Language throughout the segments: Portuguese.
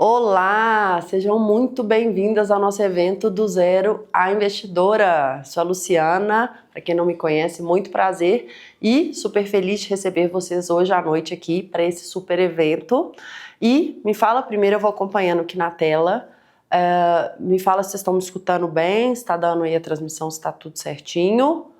Olá, sejam muito bem-vindas ao nosso evento do Zero à Investidora. Sou a Luciana, para quem não me conhece, muito prazer e super feliz de receber vocês hoje à noite aqui para esse super evento. E me fala primeiro, eu vou acompanhando aqui na tela, me fala se vocês estão me escutando bem, se está dando aí a transmissão, se está tudo certinho,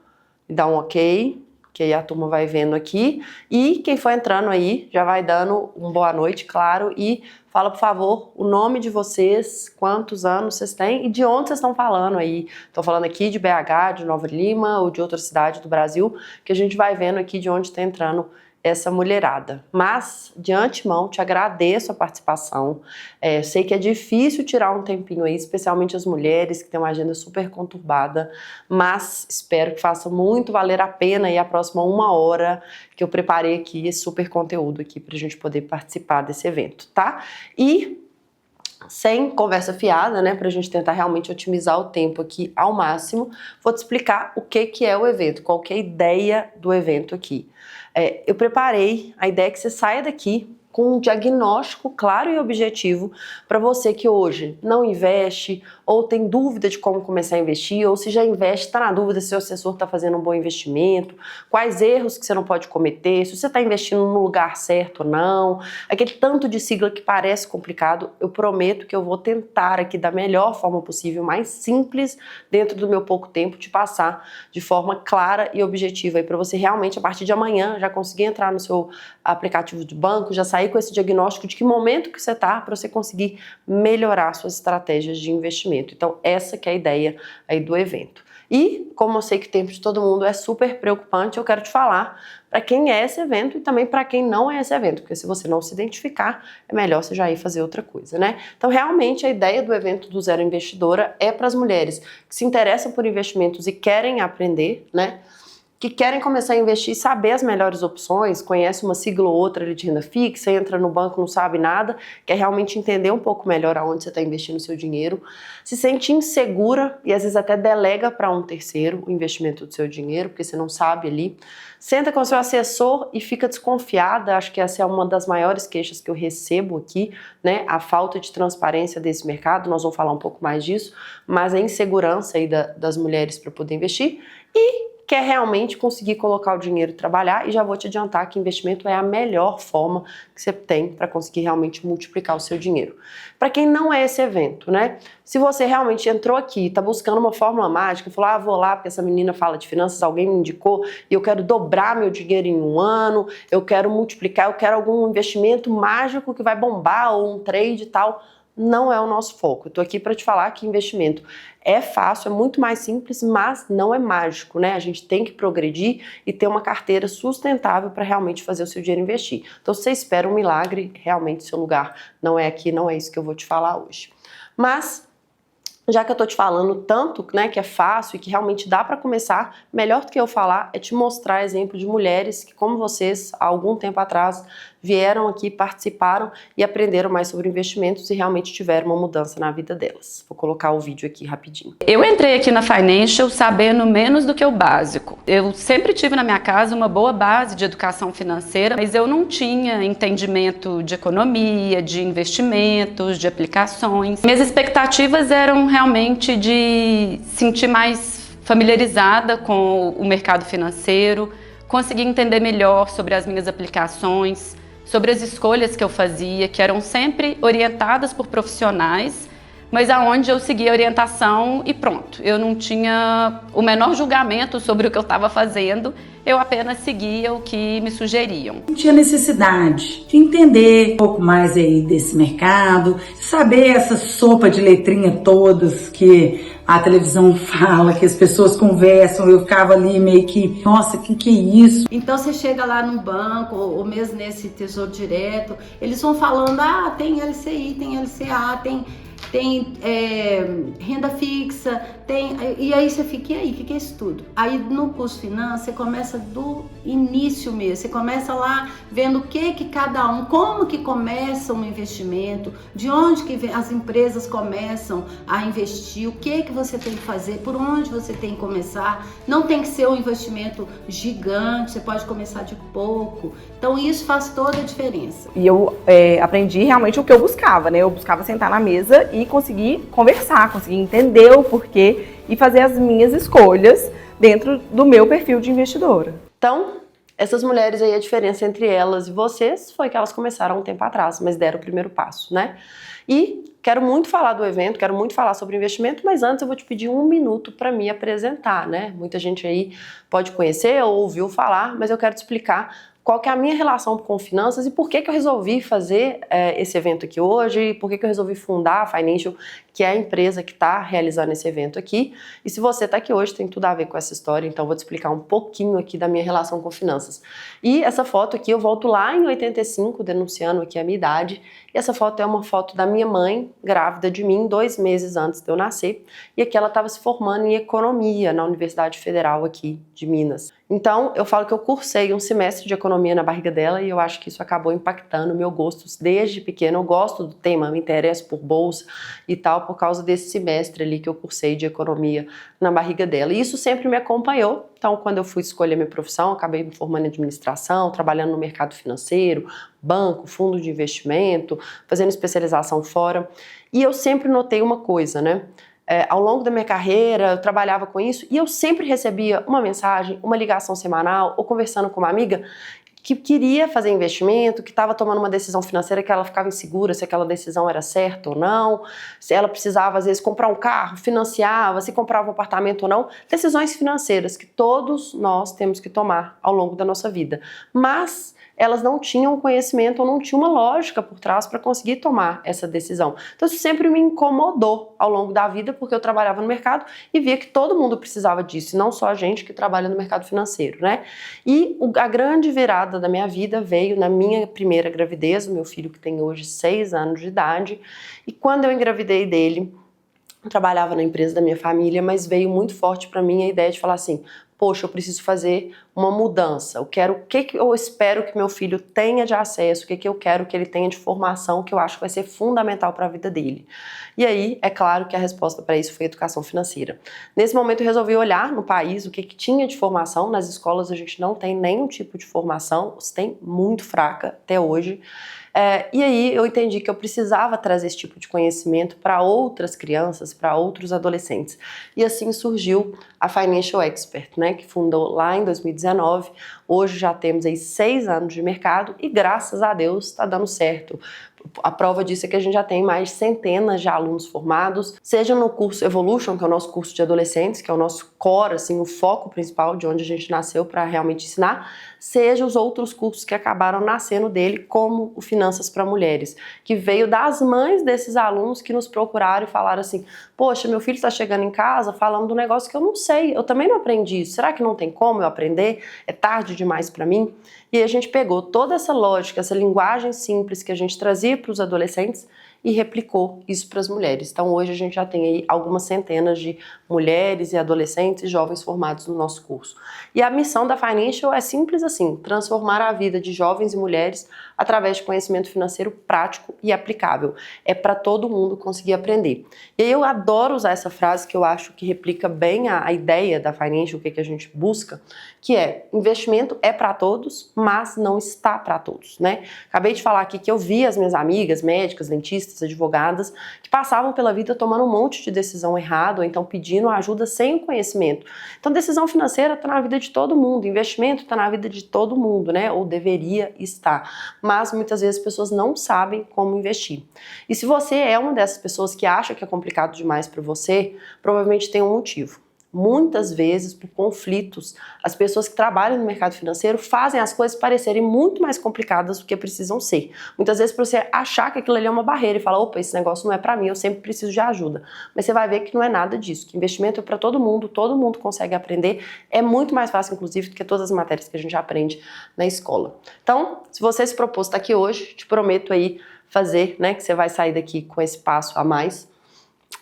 me dá um ok. Que aí a turma vai vendo aqui, e quem for entrando aí já vai dando uma boa noite, claro, e fala, por favor, o nome de vocês, quantos anos vocês têm e de onde vocês estão falando aí. Estão falando aqui de BH, de Nova Lima ou de outra cidade do Brasil, que a gente vai vendo aqui de onde está entrando essa mulherada. Mas, de antemão, te agradeço a participação. Sei que é difícil tirar um tempinho aí, especialmente as mulheres que têm uma agenda super conturbada, mas espero que faça muito valer a pena aí a próxima 1 hora que eu preparei aqui esse super conteúdo aqui pra gente poder participar desse evento, tá? E sem conversa fiada, né, pra gente tentar realmente otimizar o tempo aqui ao máximo, vou te explicar o que é o evento, qual que é a ideia do evento aqui. Eu preparei a ideia que você saia daqui com um diagnóstico claro e objetivo para você que hoje não investe ou tem dúvida de como começar a investir, ou se já investe, está na dúvida se o assessor está fazendo um bom investimento, quais erros que você não pode cometer, se você está investindo no lugar certo ou não, aquele tanto de sigla que parece complicado, eu prometo que eu vou tentar aqui da melhor forma possível, mais simples, dentro do meu pouco tempo, te passar de forma clara e objetiva, para você realmente, a partir de amanhã, já conseguir entrar no seu aplicativo de banco, já sair com esse diagnóstico de que momento que você está, para você conseguir melhorar suas estratégias de investimento. Então, essa que é a ideia aí do evento. E, como eu sei que o tempo de todo mundo é super preocupante, eu quero te falar para quem é esse evento e também para quem não é esse evento, porque se você não se identificar, é melhor você já ir fazer outra coisa, né? Então, realmente, a ideia do evento do Zero Investidora é para as mulheres que se interessam por investimentos e querem aprender, né? Que querem começar a investir e saber as melhores opções, conhece uma sigla ou outra ali de renda fixa, entra no banco, não sabe nada, quer realmente entender um pouco melhor aonde você está investindo o seu dinheiro, se sente insegura e às vezes até delega para um terceiro o investimento do seu dinheiro, porque você não sabe ali. Senta com o seu assessor e fica desconfiada, acho que essa é uma das maiores queixas que eu recebo aqui, né? A falta de transparência desse mercado, nós vamos falar um pouco mais disso, mas a insegurança aí das mulheres para poder investir e quer realmente conseguir colocar o dinheiro e trabalhar, e já vou te adiantar que investimento é a melhor forma que você tem para conseguir realmente multiplicar o seu dinheiro. Para quem não é esse evento, né? Se você realmente entrou aqui, está buscando uma fórmula mágica, falou, vou lá porque essa menina fala de finanças, alguém me indicou, e eu quero dobrar meu dinheiro em 1 ano, eu quero multiplicar, eu quero algum investimento mágico que vai bombar, ou um trade e tal, não é o nosso foco. Eu tô aqui para te falar que investimento é fácil, é muito mais simples, mas não é mágico, né? A gente tem que progredir e ter uma carteira sustentável para realmente fazer o seu dinheiro investir. Então, se você espera um milagre, realmente seu lugar não é aqui, não é isso que eu vou te falar hoje. Mas, já que eu tô te falando tanto, né, que é fácil e que realmente dá para começar, melhor do que eu falar é te mostrar exemplo de mulheres que, como vocês, há algum tempo atrás, vieram aqui, participaram e aprenderam mais sobre investimentos e realmente tiveram uma mudança na vida delas. Vou colocar o vídeo aqui rapidinho. Eu entrei aqui na Financial sabendo menos do que o básico. Eu sempre tive na minha casa uma boa base de educação financeira, mas eu não tinha entendimento de economia, de investimentos, de aplicações. Minhas expectativas eram realmente de sentir mais familiarizada com o mercado financeiro, conseguir entender melhor sobre as minhas aplicações, sobre as escolhas que eu fazia, que eram sempre orientadas por profissionais, mas aonde eu seguia a orientação e pronto. Eu não tinha o menor julgamento sobre o que eu estava fazendo, eu apenas seguia o que me sugeriam. Não tinha necessidade de entender um pouco mais aí desse mercado, saber essa sopa de letrinha todas que a televisão fala, que as pessoas conversam, eu ficava ali meio que, nossa, que é isso? Então você chega lá no banco, ou mesmo nesse Tesouro Direto, eles vão falando, tem LCI, tem LCA, tem tem renda fixa, e aí você fica, e aí, o que é isso tudo? Aí no curso Finanças, você começa do início mesmo, você começa lá vendo o que cada um, como que começa um investimento, de onde que as empresas começam a investir, o que você tem que fazer, por onde você tem que começar. Não tem que ser um investimento gigante, você pode começar de pouco. Então isso faz toda a diferença. E eu aprendi realmente o que eu buscava, né? Eu buscava sentar na mesa e conseguir conversar, conseguir entender o porquê e fazer as minhas escolhas dentro do meu perfil de investidora. Então, essas mulheres aí, a diferença entre elas e vocês foi que elas começaram há um tempo atrás, mas deram o primeiro passo, né? E quero muito falar do evento, quero muito falar sobre investimento, mas antes eu vou te pedir 1 minuto para me apresentar, né? Muita gente aí pode conhecer ou ouviu falar, mas eu quero te explicar qual que é a minha relação com finanças e por que eu resolvi fazer esse evento aqui hoje, e por que eu resolvi fundar a Financial, que é a empresa que está realizando esse evento aqui. E se você está aqui hoje, tem tudo a ver com essa história, então vou te explicar um pouquinho aqui da minha relação com finanças. E essa foto aqui, eu volto lá em 85, denunciando aqui a minha idade, e essa foto é uma foto da minha mãe, grávida de mim, 2 meses antes de eu nascer, e aqui ela estava se formando em economia na Universidade Federal aqui de Minas. Então, eu falo que eu cursei um semestre de economia na barriga dela e eu acho que isso acabou impactando o meu gosto desde pequena. Eu gosto do tema, me interesso por bolsa e tal, por causa desse semestre ali que eu cursei de economia na barriga dela. E isso sempre me acompanhou. Então, quando eu fui escolher minha profissão, acabei me formando em administração, trabalhando no mercado financeiro, banco, fundo de investimento, fazendo especialização fora. E eu sempre notei uma coisa, né? Ao longo da minha carreira, eu trabalhava com isso e eu sempre recebia uma mensagem, uma ligação semanal ou conversando com uma amiga que queria fazer investimento, que estava tomando uma decisão financeira que ela ficava insegura se aquela decisão era certa ou não, se ela precisava às vezes comprar um carro, financiava, se comprava um apartamento ou não, decisões financeiras que todos nós temos que tomar ao longo da nossa vida. Mas elas não tinham conhecimento ou não tinham uma lógica por trás para conseguir tomar essa decisão. Então isso sempre me incomodou ao longo da vida, porque eu trabalhava no mercado e via que todo mundo precisava disso, e não só a gente que trabalha no mercado financeiro, né? E a grande virada da minha vida veio na minha primeira gravidez, o meu filho que tem hoje 6 anos de idade, e quando eu engravidei dele, eu trabalhava na empresa da minha família, mas veio muito forte para mim a ideia de falar assim, poxa, eu preciso fazer uma mudança, o que eu espero que meu filho tenha de acesso, o que eu quero que ele tenha de formação, que eu acho que vai ser fundamental para a vida dele. E aí, é claro que a resposta para isso foi educação financeira. Nesse momento eu resolvi olhar no país o que tinha de formação. Nas escolas a gente não tem nenhum tipo de formação, se tem muito fraca até hoje. E aí eu entendi que eu precisava trazer esse tipo de conhecimento para outras crianças, para outros adolescentes. E assim surgiu a Financial Expert, né, que fundou lá em 2019. Hoje já temos aí 6 anos de mercado e graças a Deus está dando certo. A prova disso é que a gente já tem mais centenas de alunos formados, seja no curso Evolution, que é o nosso curso de adolescentes, que é o nosso core, assim, o foco principal de onde a gente nasceu para realmente ensinar, seja os outros cursos que acabaram nascendo dele, como o Finanças para Mulheres, que veio das mães desses alunos que nos procuraram e falaram assim, poxa, meu filho está chegando em casa falando de um negócio que eu não sei, eu também não aprendi isso, será que não tem como eu aprender? É tarde demais para mim? E aí a gente pegou toda essa lógica, essa linguagem simples que a gente trazia para os adolescentes e replicou isso para as mulheres. Então hoje a gente já tem aí algumas centenas de mulheres e adolescentes e jovens formados no nosso curso. E a missão da Financial é simples assim, transformar a vida de jovens e mulheres através de conhecimento financeiro prático e aplicável. É para todo mundo conseguir aprender. E aí eu adoro usar essa frase que eu acho que replica bem a ideia da Financial, o que a gente busca, que é, investimento é para todos, mas não está para todos, né? Acabei de falar aqui que eu vi as minhas amigas, médicas, dentistas, advogadas, que passavam pela vida tomando um monte de decisão errada, ou então pedindo ajuda sem o conhecimento. Então, decisão financeira está na vida de todo mundo, investimento está na vida de todo mundo, né? Ou deveria estar. Mas muitas vezes as pessoas não sabem como investir. E se você é uma dessas pessoas que acha que é complicado demais para você, provavelmente tem um motivo. Muitas vezes, por conflitos, as pessoas que trabalham no mercado financeiro fazem as coisas parecerem muito mais complicadas do que precisam ser. Muitas vezes, para você achar que aquilo ali é uma barreira e falar, opa, esse negócio não é para mim, eu sempre preciso de ajuda. Mas você vai ver que não é nada disso, que investimento é para todo mundo consegue aprender. É muito mais fácil, inclusive, do que todas as matérias que a gente aprende na escola. Então, se você se propôs estar aqui hoje, te prometo aí fazer, né, que você vai sair daqui com esse passo a mais.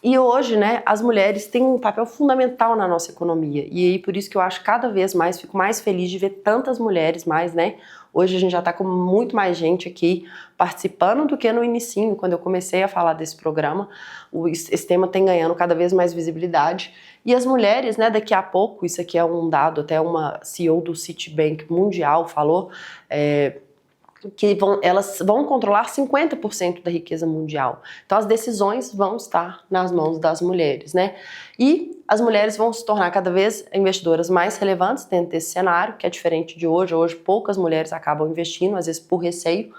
E hoje, né, as mulheres têm um papel fundamental na nossa economia. E aí, por isso que eu acho cada vez mais, fico mais feliz de ver tantas mulheres mais, né? Hoje a gente já tá com muito mais gente aqui participando do que no inicinho, quando eu comecei a falar desse programa. Esse tema tem ganhando cada vez mais visibilidade. E as mulheres, né, daqui a pouco, isso aqui é um dado, até uma CEO do Citibank Mundial falou, que elas vão controlar 50% da riqueza mundial. Então as decisões vão estar nas mãos das mulheres, né? E as mulheres vão se tornar cada vez investidoras mais relevantes dentro desse cenário, que é diferente de hoje. Hoje poucas mulheres acabam investindo, às vezes por receio.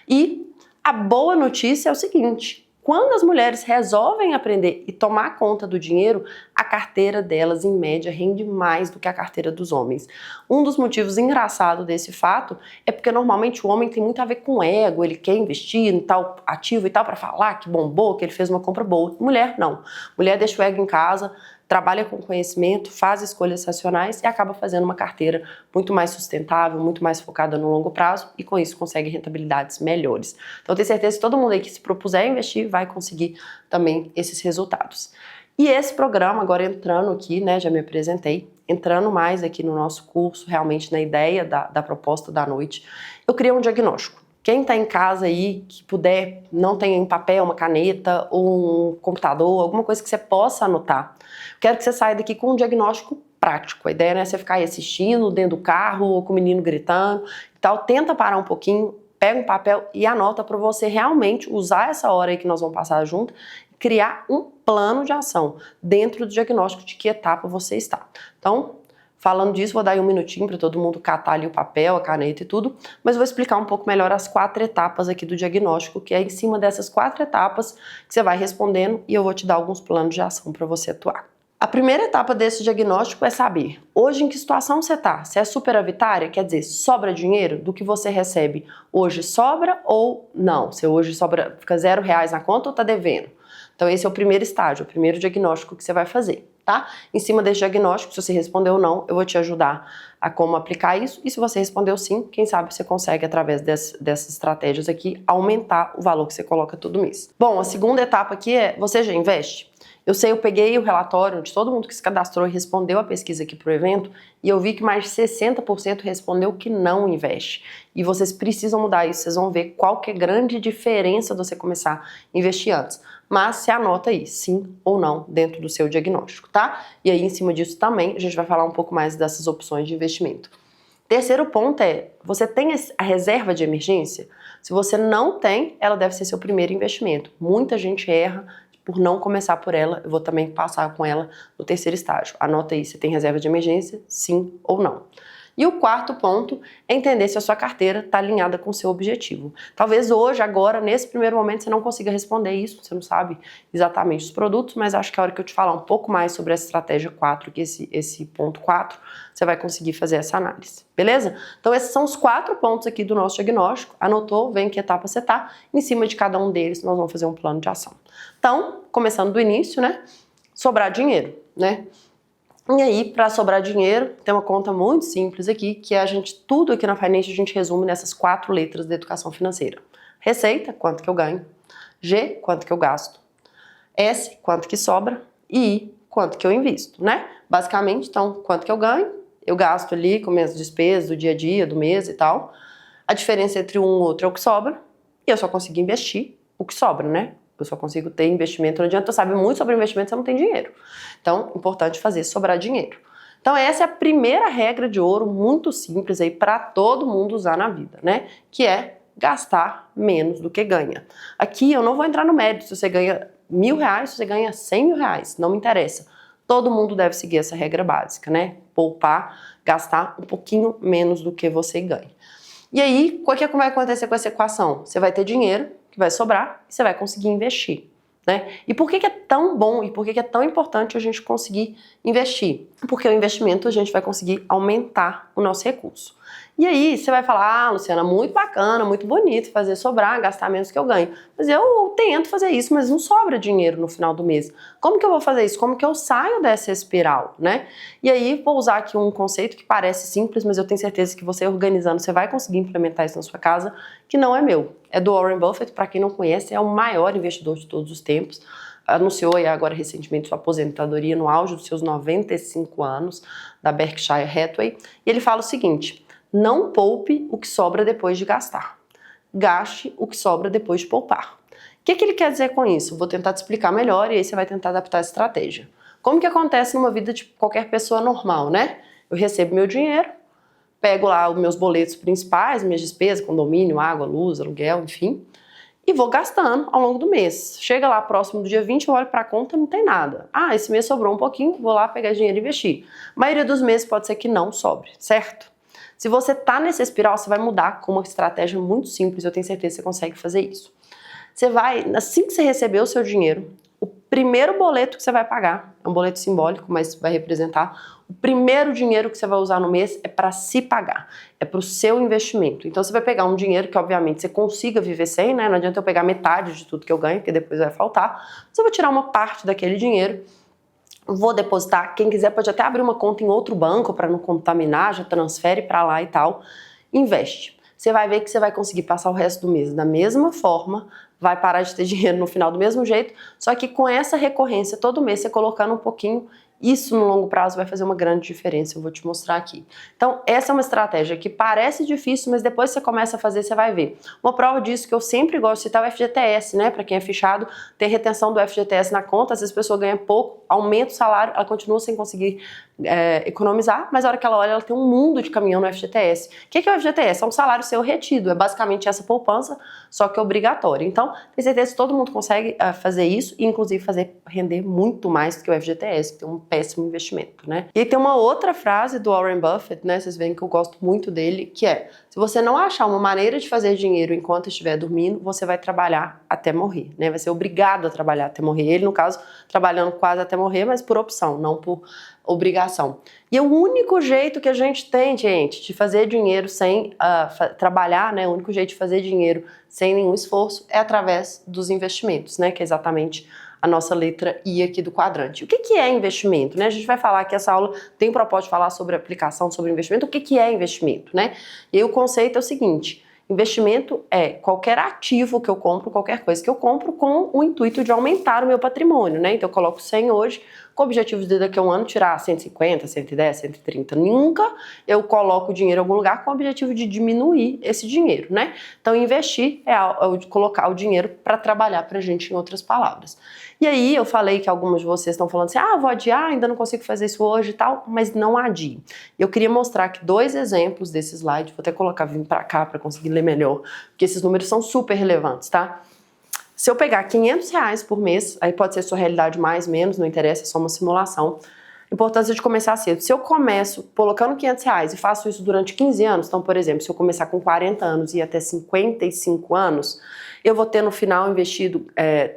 E a boa notícia é o seguinte: quando as mulheres resolvem aprender e tomar conta do dinheiro, a carteira delas, em média, rende mais do que a carteira dos homens. Um dos motivos engraçados desse fato é porque normalmente o homem tem muito a ver com ego, ele quer investir em tal ativo e tal para falar que bombou, que ele fez uma compra boa. Mulher, não. Mulher deixa o ego em casa, trabalha com conhecimento, faz escolhas racionais e acaba fazendo uma carteira muito mais sustentável, muito mais focada no longo prazo e com isso consegue rentabilidades melhores. Então eu tenho certeza que todo mundo aí que se propuser a investir vai conseguir também esses resultados. E esse programa, agora entrando aqui, né, já me apresentei, entrando mais aqui no nosso curso, realmente na ideia da proposta da noite, eu criei um diagnóstico. Quem está em casa aí, que puder, não tem em papel, uma caneta ou um computador, alguma coisa que você possa anotar, quero que você saia daqui com um diagnóstico prático. A ideia não é você ficar aí assistindo dentro do carro ou com o menino gritando e tal. Tenta parar um pouquinho, pega um papel e anota para você realmente usar essa hora aí que nós vamos passar junto e criar um plano de ação dentro do diagnóstico de que etapa você está. Então, falando disso, vou dar aí um minutinho para todo mundo catar ali o papel, a caneta e tudo, mas vou explicar um pouco melhor as 4 etapas aqui do diagnóstico, que é em cima dessas 4 etapas que você vai respondendo e eu vou te dar alguns planos de ação para você atuar. A primeira etapa desse diagnóstico é saber hoje em que situação você está. Se é superavitária, quer dizer, sobra dinheiro do que você recebe. Hoje sobra ou não? Se hoje sobra, fica R$0 na conta ou está devendo? Então esse é o primeiro estágio, o primeiro diagnóstico que você vai fazer, tá? Em cima desse diagnóstico, se você respondeu não, eu vou te ajudar a como aplicar isso. E se você respondeu sim, quem sabe você consegue, através dessas estratégias aqui, aumentar o valor que você coloca todo mês. Bom, a segunda etapa aqui é, você já investe? Eu sei, eu peguei o relatório de todo mundo que se cadastrou e respondeu a pesquisa aqui para o evento e eu vi que mais de 60% respondeu que não investe. E vocês precisam mudar isso, vocês vão ver qual que é a grande diferença de você começar a investir antes. Mas se anota aí, sim ou não, dentro do seu diagnóstico, tá? E aí, em cima disso também, a gente vai falar um pouco mais dessas opções de investimento. Terceiro ponto é, você tem a reserva de emergência? Se você não tem, ela deve ser seu primeiro investimento. Muita gente erra por não começar por ela, eu vou também passar com ela no terceiro estágio. Anota aí se tem reserva de emergência, sim ou não. E o quarto ponto é entender se a sua carteira está alinhada com o seu objetivo. Talvez hoje, agora, nesse primeiro momento, você não consiga responder isso, você não sabe exatamente os produtos, mas acho que a hora que eu te falar um pouco mais sobre essa estratégia 4, que esse ponto 4, você vai conseguir fazer essa análise, beleza? Então esses são os 4 pontos aqui do nosso diagnóstico. Anotou, vê em que etapa você está. Em cima de cada um deles, nós vamos fazer um plano de ação. Então, começando do início, né? Sobrar dinheiro, né? E aí, para sobrar dinheiro, tem uma conta muito simples aqui, que tudo aqui na Finance a gente resume nessas 4 letras da educação financeira. Receita, quanto que eu ganho. G, quanto que eu gasto. S, quanto que sobra. E I, quanto que eu invisto, né? Basicamente, então, quanto que eu ganho, eu gasto ali com minhas despesas do dia a dia, do mês e tal. A diferença entre um e outro é o que sobra. E eu só consigo investir o que sobra, né? Eu só consigo ter investimento. Não adianta eu saber muito sobre investimento se eu não tenho dinheiro. Então, importante fazer sobrar dinheiro. Então, essa é a primeira regra de ouro, muito simples aí para todo mundo usar na vida, né? Que é gastar menos do que ganha. Aqui eu não vou entrar no mérito se você ganha R$1.000, se você ganha R$100.000, não me interessa. Todo mundo deve seguir essa regra básica, né? Poupar, gastar um pouquinho menos do que você ganha. E aí, o que vai acontecer com essa equação? Você vai ter dinheiro que vai sobrar e você vai conseguir investir, né? E por que é tão bom e por que é tão importante a gente conseguir investir? Porque o investimento a gente vai conseguir aumentar o nosso recurso. E aí você vai falar, Luciana, muito bacana, muito bonito fazer sobrar, gastar menos que eu ganho. Mas eu tento fazer isso, mas não sobra dinheiro no final do mês. Como que eu vou fazer isso? Como que eu saio dessa espiral, né? E aí vou usar aqui um conceito que parece simples, mas eu tenho certeza que você organizando, você vai conseguir implementar isso na sua casa, que não é meu. É do Warren Buffett, para quem não conhece, é o maior investidor de todos os tempos. anunciou aí agora recentemente sua aposentadoria no auge dos seus 95 anos, da Berkshire Hathaway, e ele fala o seguinte: não poupe o que sobra depois de gastar, gaste o que sobra depois de poupar. O que ele quer dizer com isso? Vou tentar te explicar melhor e aí você vai tentar adaptar a estratégia. Como que acontece numa vida de qualquer pessoa normal, né? Eu recebo meu dinheiro, pego lá os meus boletos principais, minhas despesas, condomínio, água, luz, aluguel, enfim, e vou gastando ao longo do mês. Chega lá próximo do dia 20, eu olho para a conta, não tem nada. Ah, esse mês sobrou um pouquinho, vou lá pegar dinheiro e investir. A maioria dos meses pode ser que não sobre, certo? Se você tá nessa espiral, você vai mudar com uma estratégia muito simples, eu tenho certeza que você consegue fazer isso. Você vai, assim que você receber o seu dinheiro, o primeiro boleto que você vai pagar, é um boleto simbólico, mas vai representar, o primeiro dinheiro que você vai usar no mês é para se pagar, é para o seu investimento. Então você vai pegar um dinheiro que obviamente você consiga viver sem, né? Não adianta eu pegar metade de tudo que eu ganho, porque depois vai faltar. Você vai tirar uma parte daquele dinheiro, vou depositar, quem quiser pode até abrir uma conta em outro banco para não contaminar, já transfere para lá e tal, investe. Você vai ver que você vai conseguir passar o resto do mês da mesma forma, vai parar de ter dinheiro no final do mesmo jeito, só que com essa recorrência todo mês você colocando um pouquinho, isso no longo prazo vai fazer uma grande diferença, eu vou te mostrar aqui. Então essa é uma estratégia que parece difícil, mas depois que você começa a fazer, você vai ver. Uma prova disso que eu sempre gosto de citar é o FGTS, né? Para quem é fichado, tem retenção do FGTS na conta, às vezes a pessoa ganha pouco, aumenta o salário, ela continua sem conseguir economizar, mas a hora que ela olha, ela tem um mundo de caminhão no FGTS. O que é o FGTS? É um salário seu retido, é basicamente essa poupança, só que obrigatória. Então, tenho certeza que todo mundo consegue fazer isso e inclusive fazer render muito mais do que o FGTS, que tem um péssimo investimento, né? E aí tem uma outra frase do Warren Buffett, né? Vocês veem que eu gosto muito dele, que é: se você não achar uma maneira de fazer dinheiro enquanto estiver dormindo, você vai trabalhar até morrer, né? Vai ser obrigado a trabalhar até morrer. Ele, no caso, trabalhando quase até morrer, mas por opção, não por obrigação. E o único jeito que a gente tem, gente, de fazer dinheiro sem trabalhar, né? O único jeito de fazer dinheiro sem nenhum esforço é através dos investimentos, né? Que é exatamente a nossa letra I aqui do quadrante. O que é investimento, né? A gente vai falar que essa aula tem o propósito de falar sobre aplicação, sobre investimento. O que é investimento, né? E aí o conceito é o seguinte: investimento é qualquer ativo que eu compro, qualquer coisa que eu compro com o intuito de aumentar o meu patrimônio, né? Então eu coloco 100 hoje, com o objetivo de daqui a um ano tirar 150, 110, 130. Nunca eu coloco o dinheiro em algum lugar com o objetivo de diminuir esse dinheiro, né? Então investir é colocar o dinheiro para trabalhar pra gente, em outras palavras. E aí eu falei que algumas de vocês estão falando assim: ah, vou adiar, ainda não consigo fazer isso hoje e tal, mas não adie. Eu queria mostrar aqui 2 exemplos desse slide, vou até colocar, vim pra cá para conseguir ler melhor, porque esses números são super relevantes, tá? Se eu pegar R$500 por mês, aí pode ser sua realidade mais, menos, não interessa, é só uma simulação. Importância de começar cedo. Se eu começo colocando R$500 e faço isso durante 15 anos, então, por exemplo, se eu começar com 40 anos e ir até 55 anos, eu vou ter no final investido,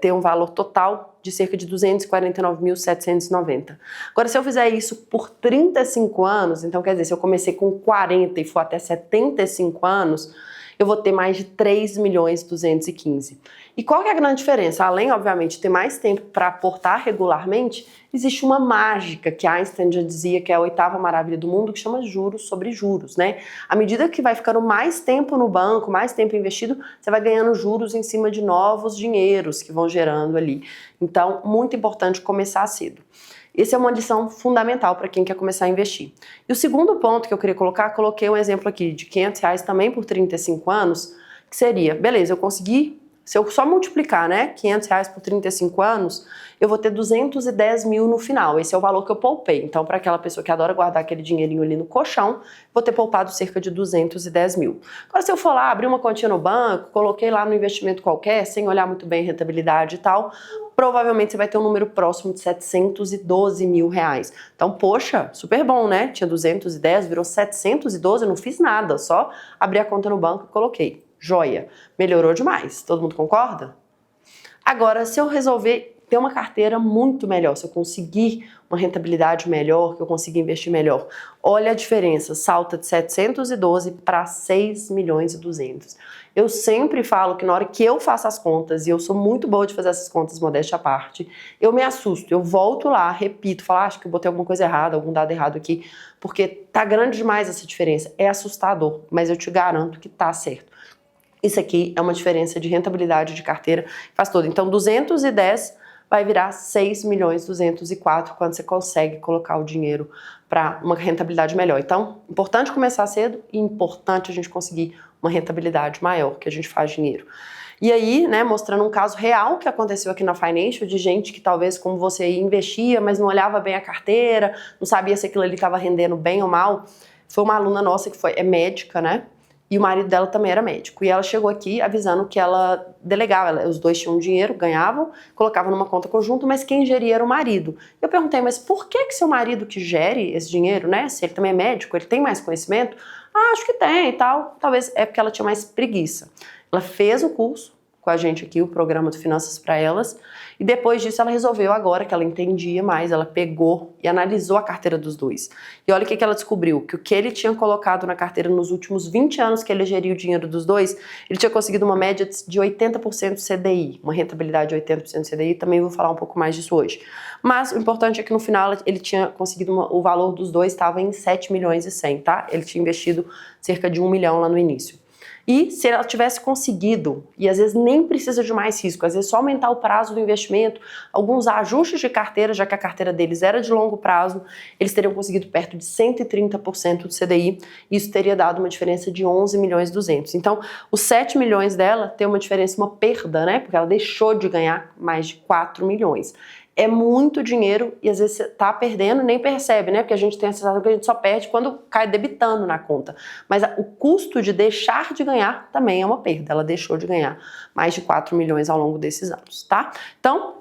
ter um valor total de cerca de 249.790. Agora, se eu fizer isso por 35 anos, então quer dizer, se eu comecei com 40 e for até 75 anos, eu vou ter mais de 3.215.000. E qual que é a grande diferença? Além, obviamente, de ter mais tempo para aportar regularmente, existe uma mágica que Einstein já dizia que é a 8ª maravilha do mundo, que chama juros sobre juros, né? À medida que vai ficando mais tempo no banco, mais tempo investido, você vai ganhando juros em cima de novos dinheiros que vão gerando ali. Então, muito importante começar cedo. Essa é uma lição fundamental para quem quer começar a investir. E o segundo ponto que eu queria colocar, coloquei um exemplo aqui de R$500 também por 35 anos, que seria, beleza, eu consegui, se eu só multiplicar, né, R$500 por 35 anos, eu vou ter 210.000 no final. Esse é o valor que eu poupei. Então, para aquela pessoa que adora guardar aquele dinheirinho ali no colchão, vou ter poupado cerca de 210.000. Agora, se eu for lá, abrir uma continha no banco, coloquei lá no investimento qualquer, sem olhar muito bem a rentabilidade e tal, provavelmente você vai ter um número próximo de R$712.000. Então, poxa, super bom, né? Tinha 210, virou 712, eu não fiz nada, só abri a conta no banco e coloquei. Joia, melhorou demais. Todo mundo concorda? Agora, se eu resolver ter uma carteira muito melhor, se eu conseguir uma rentabilidade melhor, que eu conseguir investir melhor, olha a diferença, salta de 712 para 6.200.000. Eu sempre falo que na hora que eu faço as contas, e eu sou muito boa de fazer essas contas, modéstia à parte, eu me assusto, eu volto lá, repito, falo, acho que eu botei alguma coisa errada, algum dado errado aqui, porque tá grande demais essa diferença, é assustador, mas eu te garanto que tá certo. Isso aqui é uma diferença de rentabilidade de carteira, faz todo. Então, 210 vai virar 6.204.000 quando você consegue colocar o dinheiro para uma rentabilidade melhor. Então, importante começar cedo e importante a gente conseguir uma rentabilidade maior, que a gente faz dinheiro. E aí, né, mostrando um caso real que aconteceu aqui na Financial, de gente que talvez, como você, investia, mas não olhava bem a carteira, não sabia se aquilo ali estava rendendo bem ou mal. Foi uma aluna nossa que é médica, né? E o marido dela também era médico. E ela chegou aqui avisando que ela delegava, os dois tinham dinheiro, ganhavam, colocavam numa conta conjunta, mas quem geria era o marido. Eu perguntei, mas por que seu marido que gere esse dinheiro, né? Se ele também é médico, ele tem mais conhecimento? Ah, acho que tem e tal. Talvez é porque ela tinha mais preguiça. Ela fez o curso com a gente aqui, o programa de Finanças para Elas, e depois disso ela resolveu agora que ela entendia mais, ela pegou e analisou a carteira dos dois. E olha o que ela descobriu, que o que ele tinha colocado na carteira nos últimos 20 anos que ele geria o dinheiro dos dois, ele tinha conseguido uma média de 80% CDI, uma rentabilidade de 80% CDI, também vou falar um pouco mais disso hoje. Mas o importante é que no final ele tinha conseguido, o valor dos dois estava em 7.100.000, tá? Ele tinha investido cerca de 1 milhão lá no início. E se ela tivesse conseguido, e às vezes nem precisa de mais risco, às vezes só aumentar o prazo do investimento, alguns ajustes de carteira, já que a carteira deles era de longo prazo, eles teriam conseguido perto de 130% do CDI, e isso teria dado uma diferença de 11.200.000. Então, os 7 milhões dela tem uma diferença, uma perda, né? Porque ela deixou de ganhar mais de 4 milhões. É muito dinheiro e às vezes você tá perdendo e nem percebe, né? Porque a gente tem a sensação que a gente só perde quando cai debitando na conta. Mas o custo de deixar de ganhar também é uma perda. Ela deixou de ganhar mais de 4 milhões ao longo desses anos, tá? Então,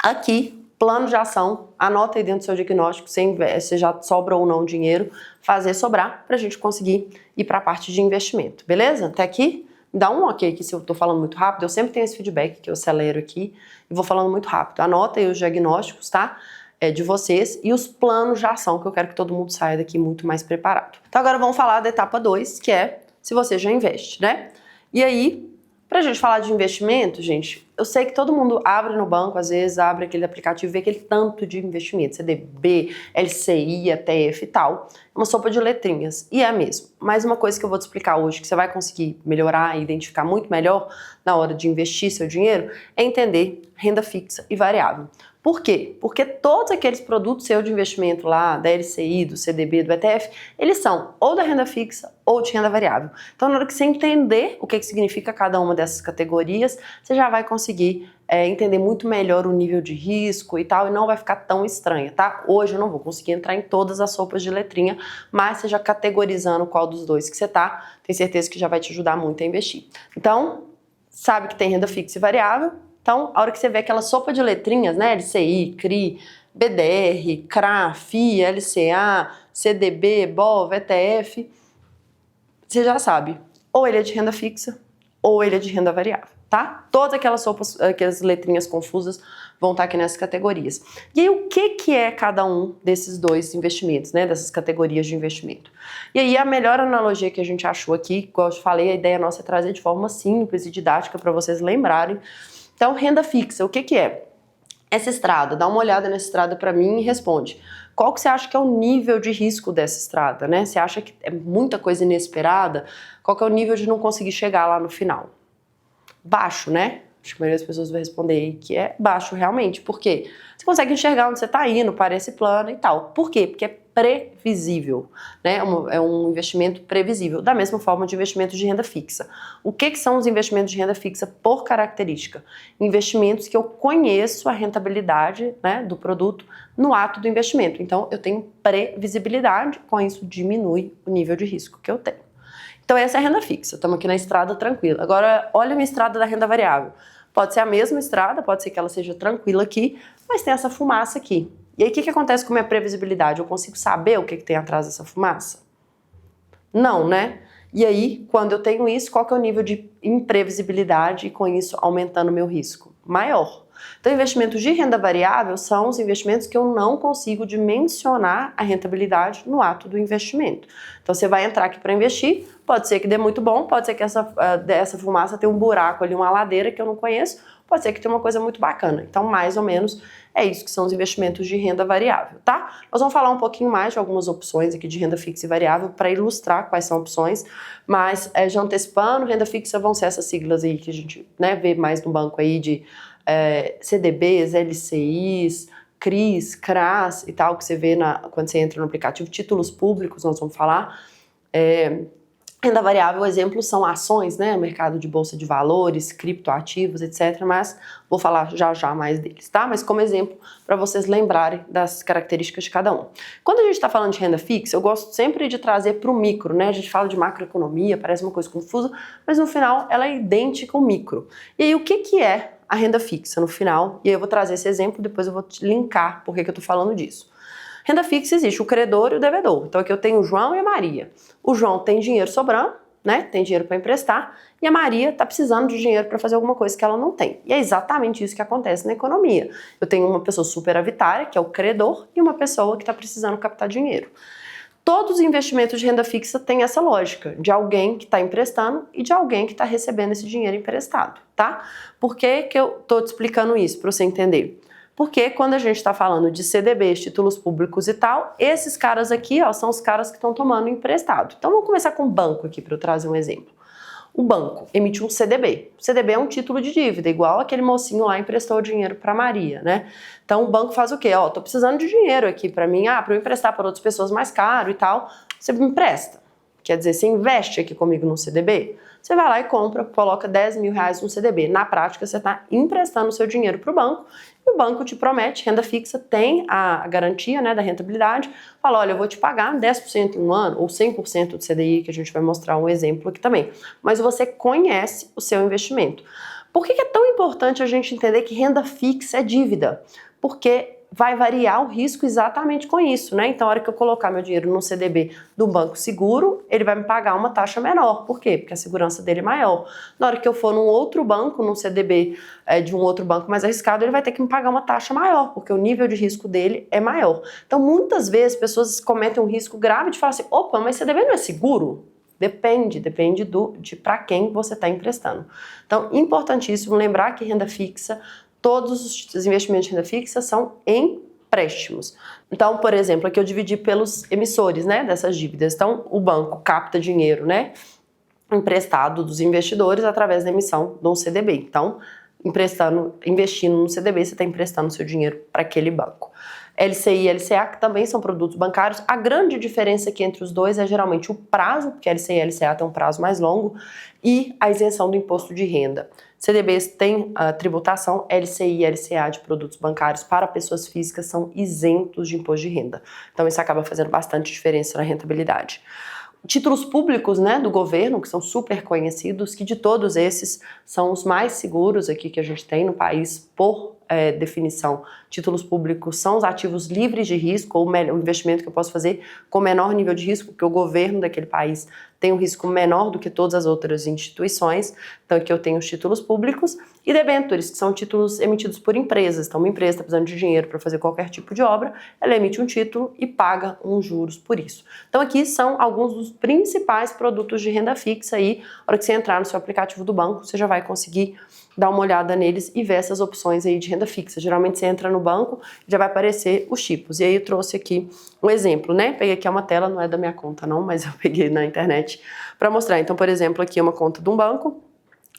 aqui, plano de ação, anota aí dentro do seu diagnóstico se já sobra ou não dinheiro, fazer sobrar pra gente conseguir ir pra parte de investimento, beleza? Até aqui? Dá um ok aqui se eu tô falando muito rápido, eu sempre tenho esse feedback que eu acelero aqui e vou falando muito rápido. Anota aí os diagnósticos, tá? De vocês e os planos de ação, que eu quero que todo mundo saia daqui muito mais preparado. Então agora vamos falar da etapa 2, que é se você já investe, né? E aí, pra gente falar de investimento, gente, eu sei que todo mundo abre no banco, às vezes abre aquele aplicativo e vê aquele tanto de investimento, CDB, LCI, ETF e tal. É uma sopa de letrinhas, e é mesmo. Mas uma coisa que eu vou te explicar hoje, que você vai conseguir melhorar e identificar muito melhor na hora de investir seu dinheiro, é entender renda fixa e variável. Por quê? Porque todos aqueles produtos seus de investimento lá, da LCI, do CDB, do ETF, eles são ou da renda fixa ou de renda variável. Então, na hora que você entender o que significa cada uma dessas categorias, você já vai conseguir entender muito melhor o nível de risco e tal, e não vai ficar tão estranha, tá? Hoje eu não vou conseguir entrar em todas as sopas de letrinha, mas você já categorizando qual dos dois que você tá, tenho certeza que já vai te ajudar muito a investir. Então, sabe que tem renda fixa e variável. Então, a hora que você vê aquela sopa de letrinhas, né, LCI, CRI, BDR, CRA, FIA, LCA, CDB, BOV, ETF, você já sabe, ou ele é de renda fixa, ou ele é de renda variável, tá? Todas aquelas sopas, aquelas letrinhas confusas vão estar aqui nessas categorias. E aí, o que é cada um desses dois investimentos, né, dessas categorias de investimento? E aí, a melhor analogia que a gente achou aqui, como eu falei, a ideia nossa é trazer de forma simples e didática para vocês lembrarem. Então, renda fixa, o que é? Essa estrada, dá uma olhada nessa estrada para mim e responde. Qual que você acha que é o nível de risco dessa estrada, né? Você acha que é muita coisa inesperada? Qual que é o nível de não conseguir chegar lá no final? Baixo, né? Acho que a maioria das pessoas vai responder aí que é baixo realmente. Por quê? Você consegue enxergar onde você está indo, parece plano e tal. Por quê? Porque é previsível, né? É um investimento previsível, da mesma forma de investimento de renda fixa. O que são os investimentos de renda fixa por característica? Investimentos que eu conheço a rentabilidade, né, do produto no ato do investimento. Então, eu tenho previsibilidade, com isso diminui o nível de risco que eu tenho. Então, essa é a renda fixa. Estamos aqui na estrada tranquila. Agora, olha a minha estrada da renda variável. Pode ser a mesma estrada, pode ser que ela seja tranquila aqui, mas tem essa fumaça aqui. E aí, o que acontece com a minha previsibilidade? Eu consigo saber o que tem atrás dessa fumaça? Não, né? E aí, quando eu tenho isso, qual que é o nível de imprevisibilidade e com isso aumentando o meu risco? Maior. Então, investimentos de renda variável são os investimentos que eu não consigo dimensionar a rentabilidade no ato do investimento. Então, você vai entrar aqui para investir, pode ser que dê muito bom, pode ser que essa fumaça tenha um buraco ali, uma ladeira que eu não conheço, pode ser que tenha uma coisa muito bacana. Então, mais ou menos, é isso que são os investimentos de renda variável, tá? Nós vamos falar um pouquinho mais de algumas opções aqui de renda fixa e variável para ilustrar quais são opções, mas já antecipando, renda fixa vão ser essas siglas aí que a gente, né, vê mais no banco aí de CDBs, LCIs, CRIs, CRAs e tal, que você vê quando você entra no aplicativo, títulos públicos, nós vamos falar. Renda variável, exemplo, são ações, né? Mercado de bolsa de valores, criptoativos, etc. Mas vou falar já mais deles, tá? Mas como exemplo, para vocês lembrarem das características de cada um. Quando a gente está falando de renda fixa, eu gosto sempre de trazer para o micro, né? A gente fala de macroeconomia, parece uma coisa confusa, mas no final ela é idêntica ao micro. E aí, o que é a renda fixa no final? E aí eu vou trazer esse exemplo, depois eu vou te linkar por que eu tô falando disso. Renda fixa existe o credor e o devedor. Então aqui eu tenho o João e a Maria. O João tem dinheiro sobrando, né? Tem dinheiro para emprestar, e a Maria está precisando de dinheiro para fazer alguma coisa que ela não tem. E é exatamente isso que acontece na economia. Eu tenho uma pessoa superavitária, que é o credor, e uma pessoa que está precisando captar dinheiro. Todos os investimentos de renda fixa têm essa lógica, de alguém que está emprestando e de alguém que está recebendo esse dinheiro emprestado, tá? Por que que eu estou te explicando isso, para você entender? Porque quando a gente está falando de CDBs, títulos públicos e tal, esses caras aqui, ó, são os caras que estão tomando emprestado. Então vamos começar com o banco aqui para eu trazer um exemplo. O banco emite um CDB. O CDB é um título de dívida, igual aquele mocinho lá emprestou o dinheiro para Maria, né? Então o banco faz o quê? Ó, tô precisando de dinheiro aqui para mim, para eu emprestar para outras pessoas mais caro e tal. Você me empresta. Quer dizer, você investe aqui comigo no CDB? Você vai lá e compra, coloca 10 mil reais no CDB. Na prática, você está emprestando o seu dinheiro para o banco. E o banco te promete, renda fixa tem a garantia, né, da rentabilidade. Fala, olha, eu vou te pagar 10% em um ano ou 100% do CDI, que a gente vai mostrar um exemplo aqui também. Mas você conhece o seu investimento. Por que é tão importante a gente entender que renda fixa é dívida? Porque vai variar o risco exatamente com isso, né? Então, a hora que eu colocar meu dinheiro no CDB do banco seguro, ele vai me pagar uma taxa menor. Por quê? Porque a segurança dele é maior. Na hora que eu for num outro banco, num CDB de um outro banco mais arriscado, ele vai ter que me pagar uma taxa maior, porque o nível de risco dele é maior. Então, muitas vezes, pessoas cometem um risco grave de falar assim, opa, mas CDB não é seguro? Depende de para quem você está emprestando. Então, importantíssimo lembrar que renda fixa, todos os investimentos de renda fixa são empréstimos. Então, por exemplo, aqui eu dividi pelos emissores, né, dessas dívidas. Então, o banco capta dinheiro, né, emprestado dos investidores através da emissão de um CDB. Então, investindo no CDB, você está emprestando seu dinheiro para aquele banco. LCI e LCA, que também são produtos bancários. A grande diferença aqui entre os dois é geralmente o prazo, porque LCI e LCA tem um prazo mais longo, e a isenção do imposto de renda. CDBs têm a tributação, LCI e LCA de produtos bancários para pessoas físicas são isentos de imposto de renda. Então isso acaba fazendo bastante diferença na rentabilidade. Títulos públicos, né, do governo, que são super conhecidos, que de todos esses são os mais seguros aqui que a gente tem no país por definição. Títulos públicos são os ativos livres de risco, ou o investimento que eu posso fazer com menor nível de risco, porque o governo daquele país tem um risco menor do que todas as outras instituições. Então aqui eu tenho os títulos públicos e debêntures, que são títulos emitidos por empresas. Então uma empresa está precisando de dinheiro para fazer qualquer tipo de obra, ela emite um título e paga uns juros por isso. Então aqui são alguns dos principais produtos de renda fixa aí. Na hora que você entrar no seu aplicativo do banco, você já vai conseguir dar uma olhada neles e ver essas opções aí de renda fixa. Geralmente você entra no banco e já vai aparecer os tipos. E aí eu trouxe aqui um exemplo, né? Peguei aqui uma tela, não é da minha conta não, mas eu peguei na internet para mostrar. Então, por exemplo, aqui é uma conta de um banco,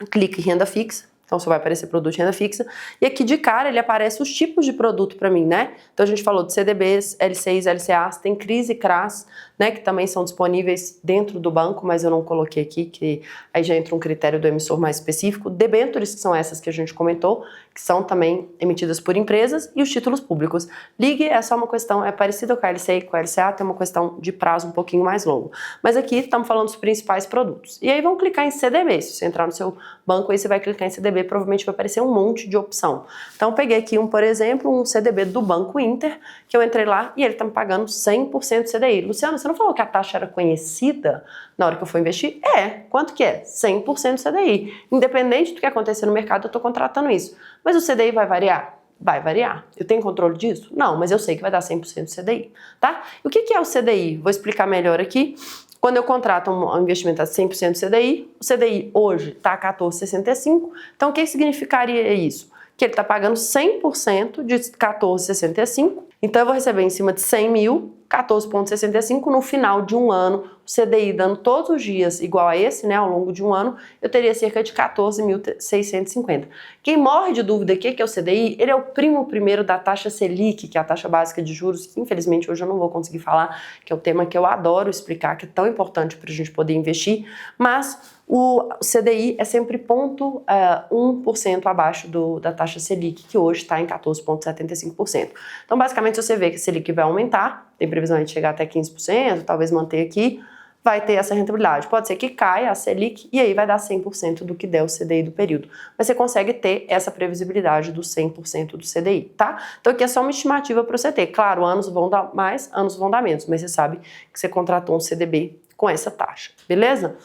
clique em renda fixa. Então só vai aparecer produto de renda fixa. E aqui de cara ele aparece os tipos de produto para mim, né? Então a gente falou de CDBs, LCIs, LCAs, tem CRIs e CRAs, né? Que também são disponíveis dentro do banco, mas eu não coloquei aqui, que aí já entra um critério do emissor mais específico. Debêntures, que são essas que a gente comentou, que são também emitidas por empresas, e os títulos públicos. Ligue é só uma questão, é parecido com a LCI e com a LCA, tem uma questão de prazo um pouquinho mais longo. Mas aqui estamos falando dos principais produtos. E aí vamos clicar em CDB. Se você entrar no seu banco aí, você vai clicar em CDB, provavelmente vai aparecer um monte de opção. Então eu peguei aqui por exemplo, um CDB do Banco Inter, que eu entrei lá e ele tá me pagando 100% CDI. Luciano, você não falou que a taxa era conhecida na hora que eu for investir? Quanto que é? 100% CDI. Independente do que acontecer no mercado, eu tô contratando isso. Mas o CDI vai variar? Vai variar. Eu tenho controle disso? Não, mas eu sei que vai dar 100% CDI, tá? E o que é o CDI? Vou explicar melhor aqui. Quando eu contrato um investimento a 100% CDI, o CDI hoje está a 14,65, então o que significaria isso? que ele está pagando 100% de 14,65. Então eu vou receber em cima de 100 mil, 14,65 no final de um ano, o CDI dando todos os dias igual a esse, né, ao longo de um ano, eu teria cerca de 14.650. Quem morre de dúvida aqui que é o CDI, ele é o primo primeiro da taxa Selic, que é a taxa básica de juros, que infelizmente hoje eu não vou conseguir falar, que é um tema que eu adoro explicar, que é tão importante para a gente poder investir, mas o CDI é sempre 0,1% abaixo da taxa Selic, que hoje está em 14,75%. Então, basicamente, se você vê que a Selic vai aumentar, tem previsão de chegar até 15%, talvez manter aqui, vai ter essa rentabilidade. Pode ser que caia a Selic e aí vai dar 100% do que der o CDI do período. Mas você consegue ter essa previsibilidade do 100% do CDI, tá? Então aqui é só uma estimativa para você ter. Claro, anos vão dar mais, anos vão dar menos, mas você sabe que você contratou um CDB com essa taxa, beleza?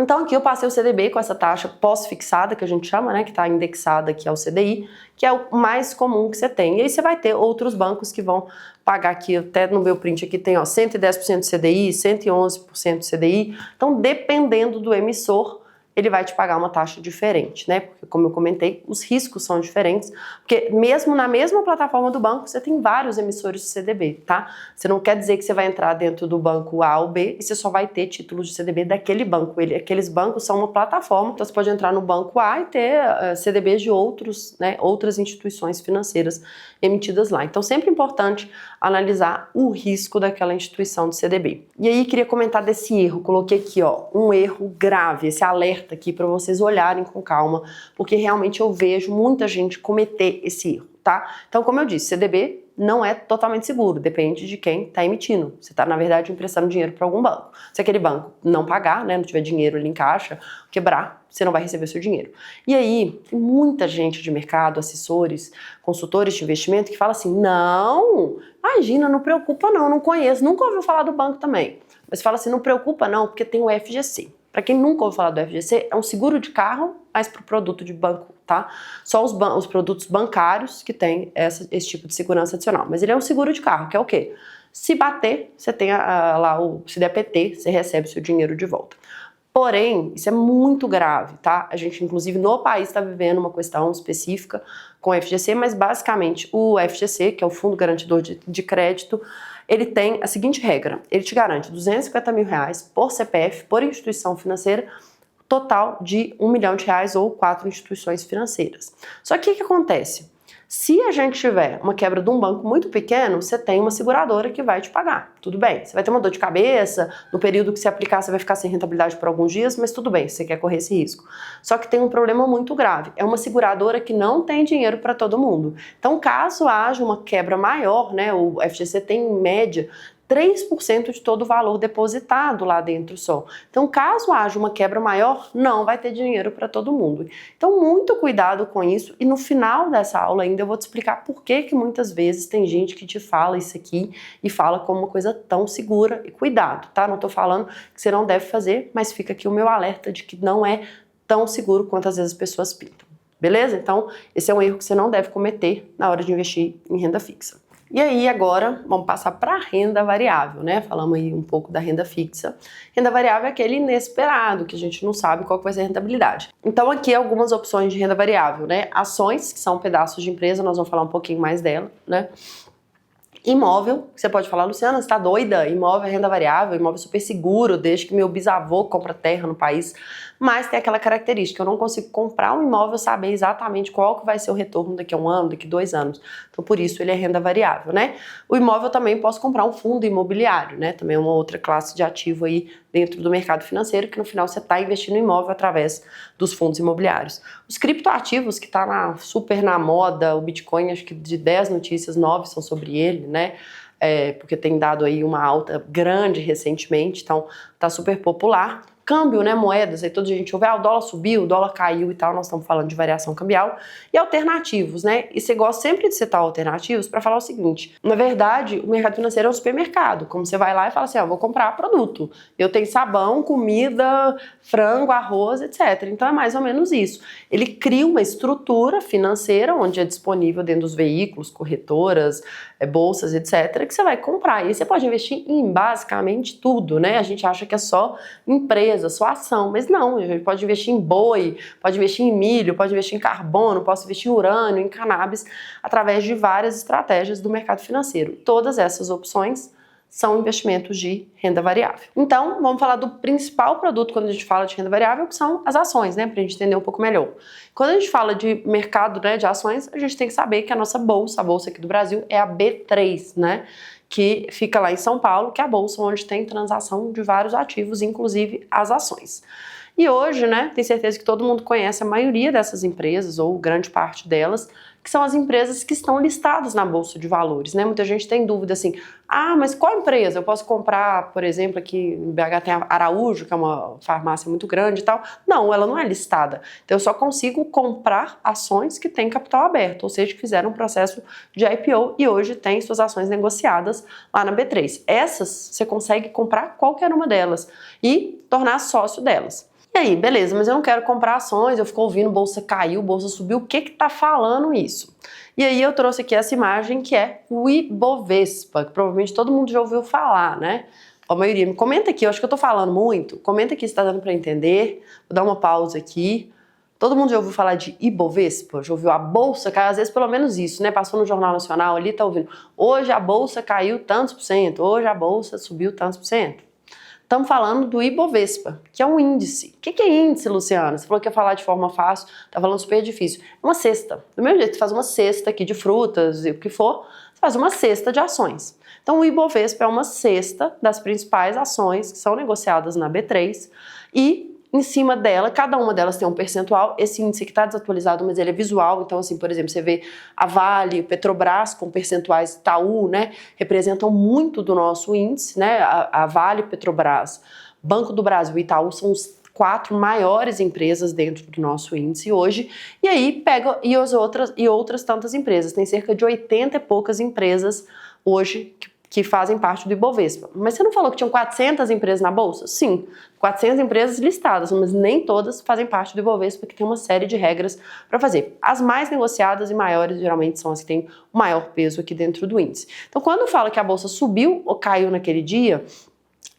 Então aqui eu passei o CDB com essa taxa pós-fixada, que a gente chama, né, que está indexada aqui ao CDI, que é o mais comum que você tem. E aí você vai ter outros bancos que vão pagar aqui, até no meu print aqui tem, ó, 110% de CDI, 111% de CDI. Então, dependendo do emissor, ele vai te pagar uma taxa diferente, né? Porque, como eu comentei, os riscos são diferentes, porque mesmo na mesma plataforma do banco, você tem vários emissores de CDB, tá? Você não quer dizer que você vai entrar dentro do banco A ou B e você só vai ter títulos de CDB daquele banco. Aqueles bancos são uma plataforma, então você pode entrar no banco A e ter CDBs de outros, né, outras instituições financeiras emitidas lá. Então, sempre é importante analisar o risco daquela instituição de CDB. E aí, queria comentar desse erro. Coloquei aqui, ó, um erro grave, esse alerta aqui para vocês olharem com calma, porque realmente eu vejo muita gente cometer esse erro, tá? Então, como eu disse, CDB não é totalmente seguro, depende de quem está emitindo. Você está, na verdade, emprestando dinheiro para algum banco. Se aquele banco não pagar, né, não tiver dinheiro ali em caixa, quebrar, você não vai receber o seu dinheiro. E aí, tem muita gente de mercado, assessores, consultores de investimento que fala assim, não, imagina, não preocupa não conheço, nunca ouviu falar do banco também. Mas fala assim, não preocupa não, porque tem o FGC. Para quem nunca ouviu falar do FGC, é um seguro de carro, mas para o produto de banco, tá? Só os produtos bancários que tem esse tipo de segurança adicional. Mas ele é um seguro de carro, que é o quê? Se bater, você tem se der PT, você recebe seu dinheiro de volta. Porém, isso é muito grave, tá? A gente, inclusive, no país está vivendo uma questão específica com o FGC, mas basicamente o FGC, que é o Fundo Garantidor de Crédito, ele tem a seguinte regra, ele te garante R$250 mil por CPF, por instituição financeira, total de R$1 milhão ou 4 instituições financeiras. Só que o que acontece? Se a gente tiver uma quebra de um banco muito pequeno, você tem uma seguradora que vai te pagar. Tudo bem, você vai ter uma dor de cabeça, no período que você aplicar você vai ficar sem rentabilidade por alguns dias, mas tudo bem, você quer correr esse risco. Só que tem um problema muito grave, é uma seguradora que não tem dinheiro para todo mundo. Então, caso haja uma quebra maior, né, o FGC tem em média 3% de todo o valor depositado lá dentro só. Então, caso haja uma quebra maior, não vai ter dinheiro para todo mundo. Então, muito cuidado com isso. E no final dessa aula ainda eu vou te explicar por que muitas vezes tem gente que te fala isso aqui e fala como uma coisa tão segura. E cuidado, tá? Não tô falando que você não deve fazer, mas fica aqui o meu alerta de que não é tão seguro quanto às vezes as pessoas pintam. Beleza? Então, esse é um erro que você não deve cometer na hora de investir em renda fixa. E aí agora vamos passar para a renda variável, né? Falamos aí um pouco da renda fixa. Renda variável é aquele inesperado, que a gente não sabe qual que vai ser a rentabilidade. Então aqui algumas opções de renda variável, né? Ações, que são pedaços de empresa, nós vamos falar um pouquinho mais dela, né? Imóvel, que você pode falar, Luciana, você tá doida? Imóvel é renda variável, imóvel é super seguro, desde que meu bisavô compra terra no país. Mas tem aquela característica, eu não consigo comprar um imóvel e saber exatamente qual que vai ser o retorno daqui a um ano, daqui a 2 anos. Então, por isso, ele é renda variável, né? O imóvel também posso comprar um fundo imobiliário, né? Também é uma outra classe de ativo aí dentro do mercado financeiro, que no final você está investindo em imóvel através dos fundos imobiliários. Os criptoativos, que está super na moda, o Bitcoin, acho que de 10 notícias, 9 são sobre ele, né? Porque tem dado aí uma alta grande recentemente, então tá super popular. Câmbio, né, moedas, aí toda a gente ouve, o dólar subiu, o dólar caiu e tal, nós estamos falando de variação cambial. E alternativos, né, e você gosta sempre de citar alternativos para falar o seguinte, na verdade, o mercado financeiro é um supermercado, como você vai lá e fala assim, vou comprar produto, eu tenho sabão, comida, frango, arroz, etc. Então é mais ou menos isso. Ele cria uma estrutura financeira, onde é disponível dentro dos veículos, corretoras, bolsas, etc., que você vai comprar. E você pode investir em basicamente tudo, né, a gente acha que é só empresa, empresa, sua ação. Mas não, a gente pode investir em boi, pode investir em milho, pode investir em carbono, pode investir em urânio, em cannabis, através de várias estratégias do mercado financeiro. Todas essas opções são investimentos de renda variável. Então, vamos falar do principal produto quando a gente fala de renda variável, que são as ações, né, para a gente entender um pouco melhor. Quando a gente fala de mercado, né, de ações, a gente tem que saber que a nossa bolsa, a bolsa aqui do Brasil, é a B3, né, que fica lá em São Paulo, que é a bolsa onde tem transação de vários ativos, inclusive as ações. E hoje, né, tenho certeza que todo mundo conhece a maioria dessas empresas, ou grande parte delas, que são as empresas que estão listadas na Bolsa de Valores, né? Muita gente tem dúvida assim, mas qual empresa? Eu posso comprar, por exemplo, aqui em BH tem a Araújo, que é uma farmácia muito grande e tal. Não, ela não é listada. Então eu só consigo comprar ações que têm capital aberto, ou seja, que fizeram um processo de IPO e hoje têm suas ações negociadas lá na B3. Essas você consegue comprar qualquer uma delas e tornar sócio delas. E aí, beleza, mas eu não quero comprar ações, eu fico ouvindo bolsa caiu, bolsa subiu, o que que tá falando isso? E aí eu trouxe aqui essa imagem que é o Ibovespa, que provavelmente todo mundo já ouviu falar, né? A maioria, me comenta aqui, eu acho que eu tô falando muito, comenta aqui se tá dando para entender, vou dar uma pausa aqui. Todo mundo já ouviu falar de Ibovespa? Já ouviu a bolsa caiu? Às vezes pelo menos isso, né? Passou no Jornal Nacional ali, tá ouvindo. Hoje a bolsa caiu tantos por cento, hoje a bolsa subiu tantos por cento. Estamos falando do Ibovespa, que é um índice. O que é índice, Luciana? Você falou que ia falar de forma fácil, tá falando super difícil. É uma cesta. Do mesmo jeito que você faz uma cesta aqui de frutas e o que for, você faz uma cesta de ações. Então o Ibovespa é uma cesta das principais ações que são negociadas na B3 e em cima dela, cada uma delas tem um percentual. Esse índice que está desatualizado, mas ele é visual. Então, assim, por exemplo, você vê a Vale, Petrobras com percentuais Itaú, né? Representam muito do nosso índice, né? A Vale, Petrobras, Banco do Brasil e Itaú são os 4 maiores empresas dentro do nosso índice hoje. E aí pega outras tantas empresas. Tem cerca de 80 e poucas empresas hoje que fazem parte do Ibovespa. Mas você não falou que tinham 400 empresas na Bolsa? Sim, 400 empresas listadas, mas nem todas fazem parte do Ibovespa, que tem uma série de regras para fazer. As mais negociadas e maiores geralmente são as que têm o maior peso aqui dentro do índice. Então, quando fala que a Bolsa subiu ou caiu naquele dia,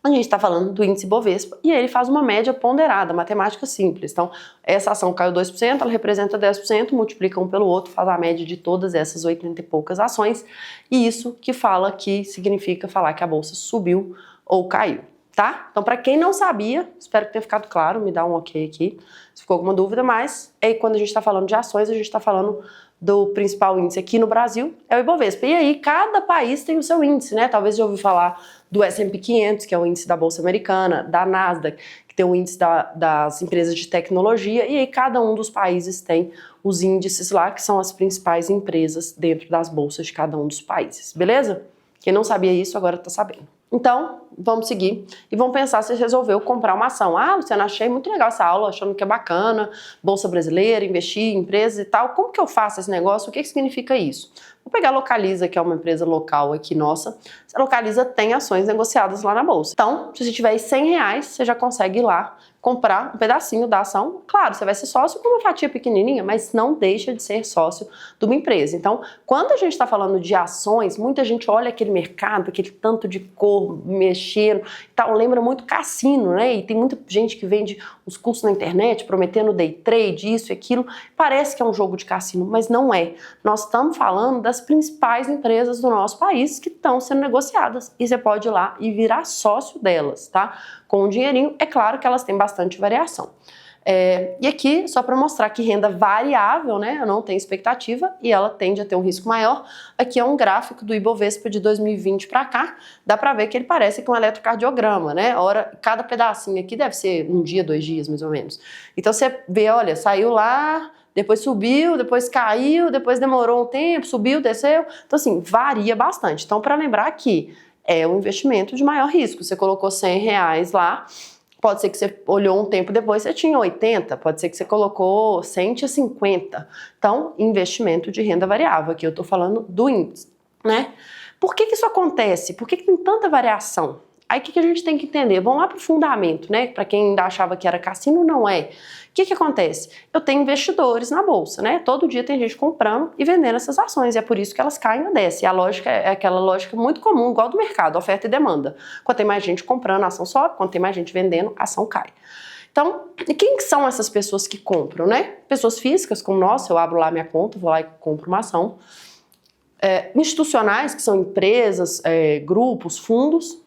a gente está falando do índice Bovespa e ele faz uma média ponderada, matemática simples. Então, essa ação caiu 2%, ela representa 10%, multiplica um pelo outro, faz a média de todas essas 80 e poucas ações. E isso que fala que significa falar que a bolsa subiu ou caiu, tá? Então, para quem não sabia, espero que tenha ficado claro, me dá um ok aqui, se ficou alguma dúvida, mas aí quando a gente está falando de ações, a gente está falando do principal índice aqui no Brasil, é o Ibovespa. E aí, cada país tem o seu índice, né? Talvez já ouviu falar do S&P 500, que é o índice da Bolsa Americana, da Nasdaq, que tem o índice das empresas de tecnologia, e aí cada um dos países tem os índices lá, que são as principais empresas dentro das bolsas de cada um dos países, beleza? Quem não sabia isso, agora tá sabendo. Então, vamos seguir e vamos pensar se você resolveu comprar uma ação. Ah, Luciana, achei muito legal essa aula, achando que é bacana, Bolsa Brasileira, investir em empresas e tal. Como que eu faço esse negócio? O que significa isso? Vou pegar a Localiza, que é uma empresa local aqui nossa. A Localiza tem ações negociadas lá na Bolsa. Então, se você tiver R$100, você já consegue ir lá comprar um pedacinho da ação. Claro, você vai ser sócio com uma fatia pequenininha, mas não deixa de ser sócio de uma empresa. Então, quando a gente está falando de ações, muita gente olha aquele mercado, aquele tanto de cor mexendo e tal, lembra muito cassino, né? E tem muita gente que vende os cursos na internet prometendo day trade, isso e aquilo. Parece que é um jogo de cassino, mas não é. Nós estamos falando das principais empresas do nosso país que estão sendo negociadas e você pode ir lá e virar sócio delas, tá? Com o dinheirinho, é claro que elas têm bastante variação. E aqui, só para mostrar que renda variável, né, eu não tenho expectativa e ela tende a ter um risco maior. Aqui é um gráfico do Ibovespa de 2020 para cá, dá para ver que ele parece que um eletrocardiograma, né? Cada pedacinho aqui deve ser um dia, 2 dias, mais ou menos. Então você vê, olha, saiu lá, depois subiu, depois caiu, depois demorou um tempo, subiu, desceu. Então assim, varia bastante. Então para lembrar que é um investimento de maior risco. Você colocou R$100 lá, pode ser que você olhou um tempo depois, você tinha 80, pode ser que você colocou 150. Então, investimento de renda variável, aqui eu tô falando do índice, né? Por que isso acontece? Por que tem tanta variação? Aí o que a gente tem que entender? Vamos lá para o fundamento, né? Para quem ainda achava que era cassino, não é. O que acontece? Eu tenho investidores na bolsa, né? Todo dia tem gente comprando e vendendo essas ações, e é por isso que elas caem ou descem. E a lógica é aquela lógica muito comum, igual do mercado, oferta e demanda. Quanto tem mais gente comprando, a ação sobe, quanto tem mais gente vendendo, a ação cai. Então, e quem são essas pessoas que compram, né? Pessoas físicas como nós, eu abro lá minha conta, vou lá e compro uma ação. Institucionais, que são empresas, grupos, fundos,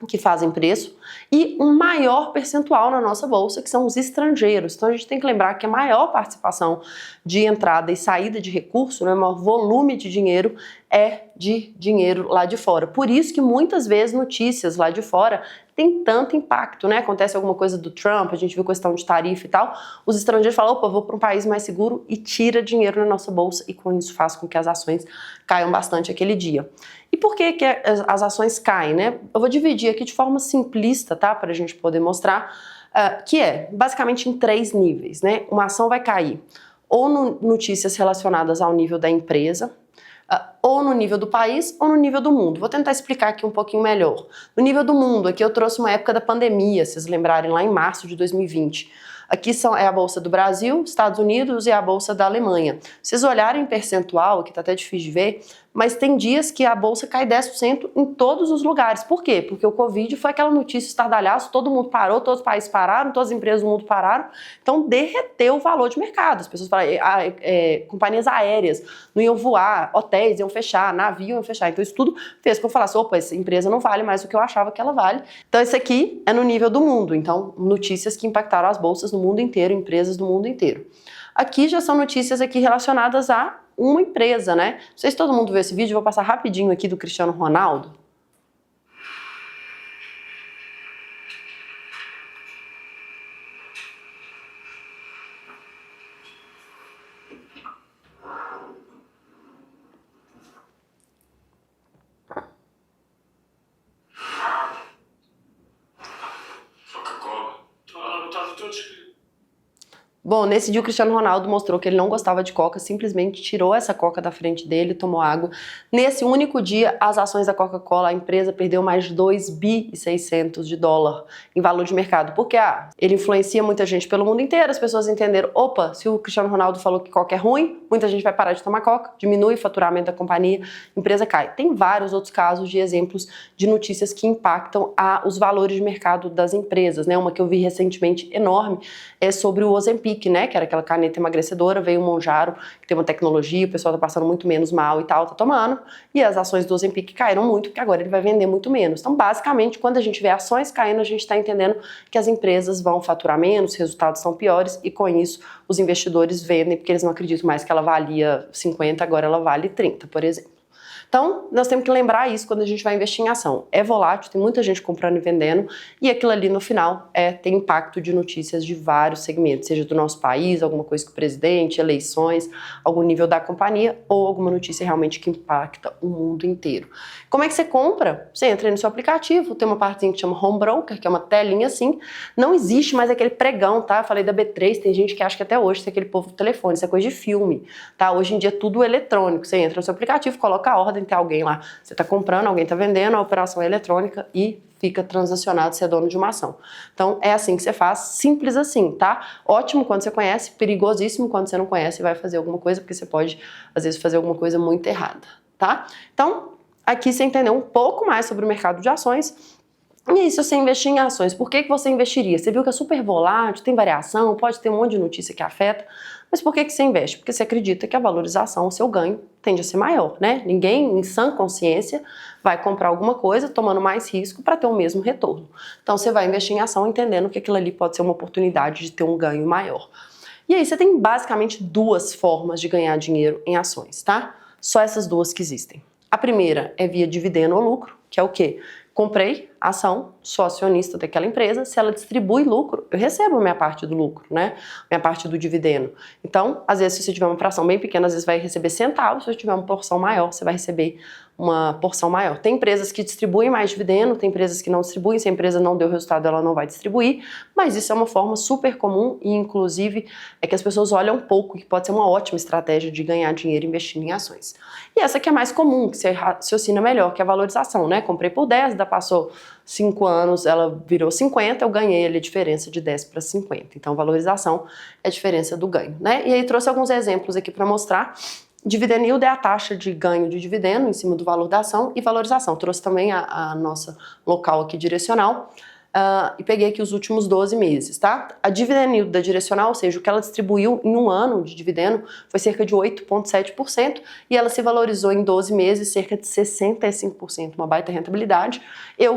que fazem preço, e um maior percentual na nossa bolsa, que são os estrangeiros. Então a gente tem que lembrar que a maior participação de entrada e saída de recurso, né, o maior volume de dinheiro é de dinheiro lá de fora. Por isso que muitas vezes notícias lá de fora tem tanto impacto, né? Acontece alguma coisa do Trump, a gente viu questão de tarifa e tal, os estrangeiros falam, opa, vou para um país mais seguro e tira dinheiro na nossa bolsa e com isso faz com que as ações caiam bastante aquele dia. E por que as ações caem, né? Eu vou dividir aqui de forma simplista, tá? Para a gente poder mostrar, que é basicamente em 3 níveis, né? Uma ação vai cair ou notícias relacionadas ao nível da empresa, ou no nível do país ou no nível do mundo. Vou tentar explicar aqui um pouquinho melhor. No nível do mundo, aqui eu trouxe uma época da pandemia, se vocês lembrarem, lá em março de 2020. Aqui é a Bolsa do Brasil, Estados Unidos e a Bolsa da Alemanha. Se vocês olharem em percentual, que tá até difícil de ver, mas tem dias que a Bolsa cai 10% em todos os lugares. Por quê? Porque o Covid foi aquela notícia estardalhaço, todo mundo parou, todos os países pararam, todas as empresas do mundo pararam, então derreteu o valor de mercado. As pessoas falaram, companhias aéreas não iam voar, hotéis iam fechar, navios iam fechar. Então isso tudo fez com que eu falasse, opa, essa empresa não vale mais o que eu achava que ela vale. Então esse aqui é no nível do mundo, então notícias que impactaram as bolsas no mundo inteiro, empresas do mundo inteiro. Aqui já são notícias aqui relacionadas a uma empresa, né? Não sei se todo mundo viu esse vídeo, vou passar rapidinho aqui do Cristiano Ronaldo. Bom, nesse dia o Cristiano Ronaldo mostrou que ele não gostava de coca, simplesmente tirou essa coca da frente dele, tomou água. Nesse único dia, as ações da Coca-Cola, a empresa perdeu mais de 2,6 bi de dólar em valor de mercado. Porque ele influencia muita gente pelo mundo inteiro, as pessoas entenderam, opa, se o Cristiano Ronaldo falou que coca é ruim, muita gente vai parar de tomar coca, diminui o faturamento da companhia, a empresa cai. Tem vários outros casos de exemplos de notícias que impactam os valores de mercado das empresas, né? Uma que eu vi recentemente enorme é sobre o Ozempic, né, que era aquela caneta emagrecedora, veio o Mounjaro, que tem uma tecnologia, o pessoal tá passando muito menos mal e tal, tá tomando, e as ações do Ozempic caíram muito, porque agora ele vai vender muito menos. Então, basicamente, quando a gente vê ações caindo, a gente tá entendendo que as empresas vão faturar menos, os resultados são piores, e com isso, os investidores vendem, porque eles não acreditam mais que ela valia 50, agora ela vale 30, por exemplo. Então, nós temos que lembrar isso quando a gente vai investir em ação. É volátil, tem muita gente comprando e vendendo, e aquilo ali no final tem impacto de notícias de vários segmentos, seja do nosso país, alguma coisa com o presidente, eleições, algum nível da companhia, ou alguma notícia realmente que impacta o mundo inteiro. Como é que você compra? Você entra aí no seu aplicativo, tem uma partezinha que chama Home Broker, que é uma telinha assim, não existe mais aquele pregão, tá? Eu falei da B3, tem gente que acha que até hoje tem aquele povo do telefone, isso é coisa de filme, tá? Hoje em dia é tudo eletrônico, você entra no seu aplicativo, coloca a ordem, tem alguém lá, você está comprando, alguém está vendendo, a operação é eletrônica e fica transacionado, você é dono de uma ação. Então é assim que você faz, simples assim, tá? Ótimo quando você conhece, perigosíssimo quando você não conhece e vai fazer alguma coisa, porque você pode, às vezes, fazer alguma coisa muito errada, tá? Então, aqui você entendeu um pouco mais sobre o mercado de ações. E aí, se você investir em ações, por que você investiria? Você viu que é super volátil, tem variação, pode ter um monte de notícia que afeta, mas por que você investe? Porque você acredita que a valorização, o seu ganho, tende a ser maior, né? Ninguém, em sã consciência, vai comprar alguma coisa tomando mais risco para ter o mesmo retorno. Então, você vai investir em ação entendendo que aquilo ali pode ser uma oportunidade de ter um ganho maior. E aí, você tem basicamente 2 formas de ganhar dinheiro em ações, tá? Só essas 2 que existem. A primeira é via dividendo ou lucro, que é o quê? Comprei ação, sou acionista daquela empresa, se ela distribui lucro, eu recebo a minha parte do lucro, né? Minha parte do dividendo. Então, às vezes, se você tiver uma fração bem pequena, às vezes vai receber centavos, se você tiver uma porção maior, você vai receber uma porção maior. Tem empresas que distribuem mais dividendo, tem empresas que não distribuem, se a empresa não deu resultado, ela não vai distribuir, mas isso é uma forma super comum e, inclusive, é que as pessoas olham um pouco, que pode ser uma ótima estratégia de ganhar dinheiro investindo em ações. E essa que é mais comum, que se raciocina melhor, que é a valorização, né? Comprei por 10, passou 5 anos ela virou 50, eu ganhei ali a diferença de 10 para 50. Então, valorização é a diferença do ganho, né? E aí trouxe alguns exemplos aqui para mostrar. Dividend yield é a taxa de ganho de dividendo em cima do valor da ação, e valorização. Trouxe também a nossa local aqui direcional. E peguei aqui os últimos 12 meses, tá? A dividend yield da direcional, ou seja, o que ela distribuiu em um ano de dividendo, foi cerca de 8,7%, e ela se valorizou em 12 meses cerca de 65%, uma baita rentabilidade.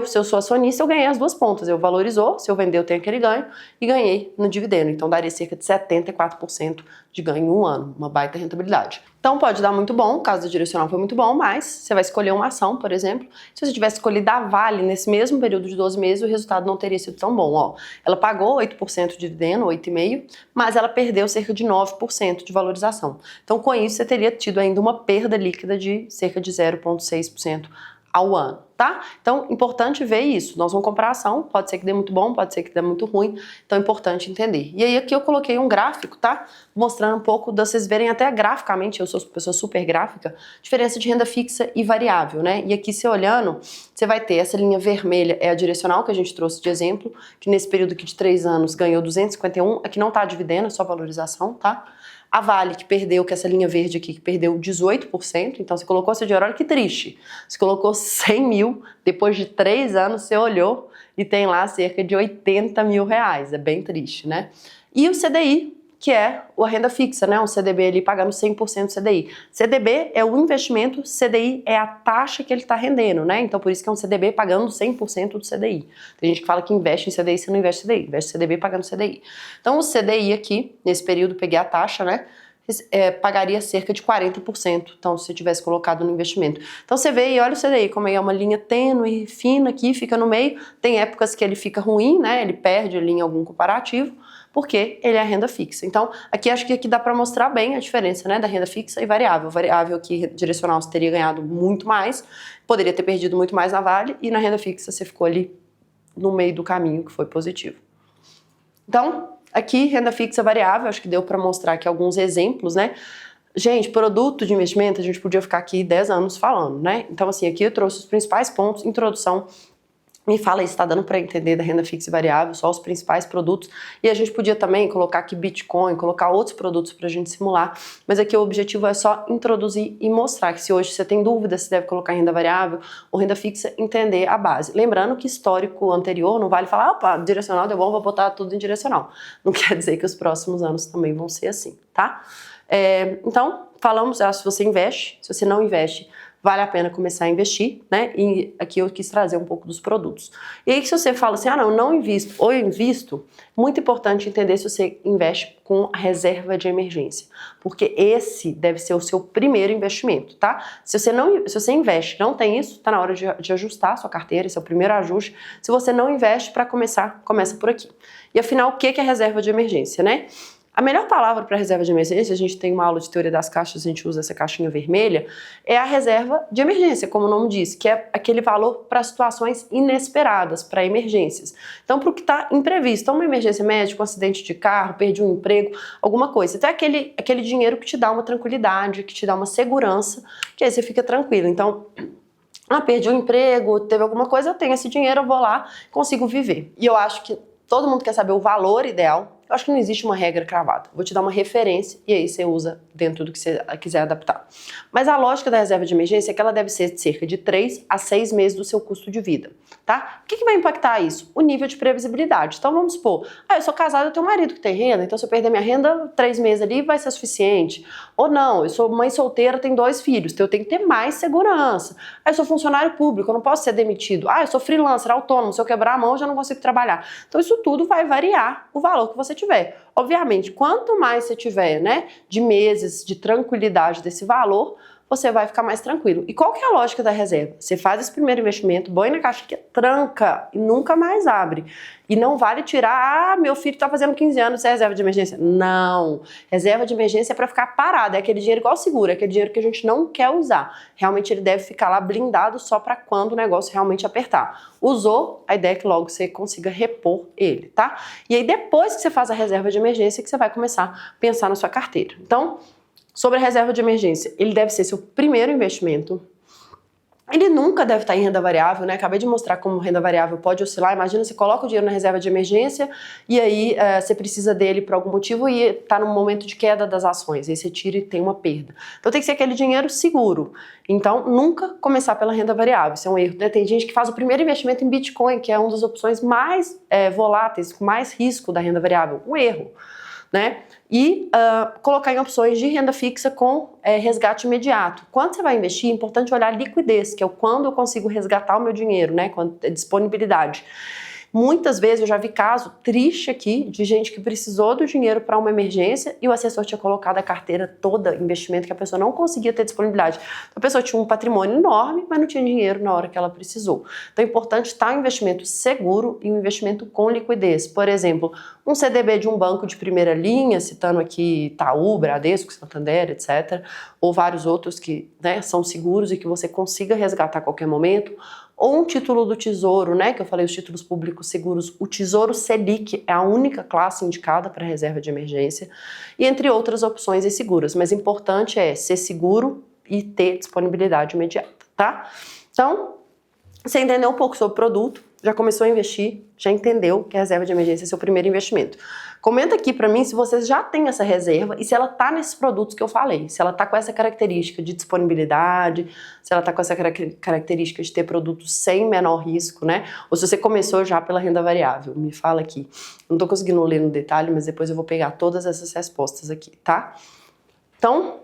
Se eu sou acionista, eu ganhei as duas pontas. Eu valorizou, se eu vender eu tenho aquele ganho, e ganhei no dividendo. Então daria cerca de 74% de ganho em um ano, uma baita rentabilidade. Então pode dar muito bom, o caso da direcional foi muito bom, mas você vai escolher uma ação, por exemplo. Se você tivesse escolhido a Vale nesse mesmo período de 12 meses, o resultado não teria sido tão bom. Ó, ela pagou 8% de dividendo, 8,5%, mas ela perdeu cerca de 9% de valorização. Então com isso você teria tido ainda uma perda líquida de cerca de 0,6% ao ano, tá? Então, importante ver isso. Nós vamos comprar ação, pode ser que dê muito bom, pode ser que dê muito ruim, então é importante entender. E aí aqui eu coloquei um gráfico, tá? Mostrando um pouco, de vocês verem até graficamente, eu sou pessoa super gráfica, diferença de renda fixa e variável, né? E aqui você olhando, você vai ter essa linha vermelha, é a direcional que a gente trouxe de exemplo, que nesse período aqui de 3 anos ganhou 251, aqui não tá dividendo, é só valorização, tá? A Vale, que perdeu, que essa linha verde aqui, que perdeu 18%, então você colocou seu dinheiro, olha que triste, você colocou 100 mil, depois de 3 anos você olhou e tem lá cerca de 80 mil reais, é bem triste, né? E o CDI, que é a renda fixa, né? Um CDB ali pagando 100% do CDI. CDB é o investimento, CDI é a taxa que ele está rendendo, né? Então por isso que é um CDB pagando 100% do CDI. Tem gente que fala que investe em CDI, você não investe em CDI, investe em CDB pagando CDI. Então o CDI aqui, nesse período, peguei a taxa, né? Pagaria cerca de 40%, então se tivesse colocado no investimento. Então você vê e olha o CDI, como é uma linha tênue, fina aqui, fica no meio, tem épocas que ele fica ruim, né? Ele perde ali em algum comparativo, porque ele é renda fixa. Então, aqui acho que aqui dá para mostrar bem a diferença, né, da renda fixa e variável. Variável aqui, direcional, você teria ganhado muito mais, poderia ter perdido muito mais na Vale, e na renda fixa você ficou ali no meio do caminho, que foi positivo. Então, aqui, renda fixa variável, acho que deu para mostrar aqui alguns exemplos, né? Gente, produto de investimento, a gente podia ficar aqui 10 anos falando, né? Então, assim, aqui eu trouxe os principais pontos, introdução. Me fala aí se está dando para entender da renda fixa e variável, só os principais produtos. E a gente podia também colocar aqui Bitcoin, colocar outros produtos para a gente simular. Mas aqui o objetivo é só introduzir e mostrar que se hoje você tem dúvida se deve colocar renda variável ou renda fixa, entender a base. Lembrando que histórico anterior não vale falar, opa, direcional deu bom, vou botar tudo em direcional. Não quer dizer que os próximos anos também vão ser assim, tá? Então, falamos, se você investe, se você não investe, vale a pena começar a investir, né? E aqui eu quis trazer um pouco dos produtos. E aí se você fala assim, não invisto ou eu invisto, muito importante entender se você investe com a reserva de emergência, porque esse deve ser o seu primeiro investimento, tá? Se você investe, não tem isso, tá na hora de ajustar a sua carteira, esse é o primeiro ajuste. Se você não investe, para começar, começa por aqui. E afinal, o que é reserva de emergência, né? A melhor palavra para reserva de emergência, a gente tem uma aula de teoria das caixas, a gente usa essa caixinha vermelha, é a reserva de emergência, como o nome diz, que é aquele valor para situações inesperadas, para emergências. Então, para o que está imprevisto, então, uma emergência médica, um acidente de carro, perdi um emprego, alguma coisa. Até aquele dinheiro que te dá uma tranquilidade, que te dá uma segurança, que aí você fica tranquilo. Então, perdi um emprego, teve alguma coisa, eu tenho esse dinheiro, eu vou lá, consigo viver. E eu acho que todo mundo quer saber o valor ideal. Eu acho que não existe uma regra cravada. Vou te dar uma referência e aí você usa dentro do que você quiser adaptar. Mas a lógica da reserva de emergência é que ela deve ser de cerca de 3 a 6 meses do seu custo de vida, tá? O que vai impactar isso? O nível de previsibilidade. Então vamos supor, eu sou casada, eu tenho um marido que tem renda, então se eu perder minha renda, 3 meses ali vai ser suficiente. Ou não, eu sou mãe solteira, tenho 2 filhos, então eu tenho que ter mais segurança. Eu sou funcionário público, eu não posso ser demitido. Eu sou freelancer, autônomo, se eu quebrar a mão eu já não consigo trabalhar. Então isso tudo vai variar o valor que você tiver. Obviamente, quanto mais você tiver, né, de meses de tranquilidade desse valor, você vai ficar mais tranquilo. E qual que é a lógica da reserva? Você faz esse primeiro investimento, põe na caixa que tranca e nunca mais abre. E não vale tirar, meu filho está fazendo 15 anos, isso é reserva de emergência. Não. Reserva de emergência é para ficar parado, é aquele dinheiro igual seguro, é aquele dinheiro que a gente não quer usar. Realmente ele deve ficar lá blindado só para quando o negócio realmente apertar. Usou, a ideia é que logo você consiga repor ele, tá? E aí depois que você faz a reserva de emergência que você vai começar a pensar na sua carteira. Então, sobre a reserva de emergência, ele deve ser seu primeiro investimento. ele nunca deve estar em renda variável, né? Acabei de mostrar como renda variável pode oscilar. Imagina, você coloca o dinheiro na reserva de emergência e aí você precisa dele por algum motivo e está num momento de queda das ações. Aí você tira e tem uma perda. Então tem que ser aquele dinheiro seguro. Então nunca começar pela renda variável. Isso é um erro, né? Tem gente que faz o primeiro investimento em Bitcoin, que é uma das opções mais voláteis, com mais risco da renda variável. Um erro, né? E colocar em opções de renda fixa com resgate imediato. Quando você vai investir, é importante olhar a liquidez, que é quando eu consigo resgatar o meu dinheiro, né? Quando é disponibilidade. Muitas vezes eu já vi caso triste aqui de gente que precisou do dinheiro para uma emergência e o assessor tinha colocado a carteira toda, investimento, que a pessoa não conseguia ter disponibilidade. Então, a pessoa tinha um patrimônio enorme, mas não tinha dinheiro na hora que ela precisou. Então é importante estar um investimento seguro e um investimento com liquidez. Por exemplo, um CDB de um banco de primeira linha, citando aqui Itaú, Bradesco, Santander, etc., ou vários outros que, né, são seguros e que você consiga resgatar a qualquer momento. Ou um título do Tesouro, né, que eu falei, os títulos públicos seguros, o Tesouro Selic é a única classe indicada para reserva de emergência, e entre outras opções seguras, mas importante é ser seguro e ter disponibilidade imediata, tá? Então, você entendeu um pouco sobre o produto, já começou a investir, já entendeu que a reserva de emergência é seu primeiro investimento. Comenta aqui para mim se vocês já têm essa reserva e se ela tá nesses produtos que eu falei, se ela tá com essa característica de disponibilidade, se ela tá com essa característica de ter produtos sem menor risco, né? Ou se você começou já pela renda variável, me fala aqui. Não tô conseguindo ler no detalhe, mas depois eu vou pegar todas essas respostas aqui, tá? Então,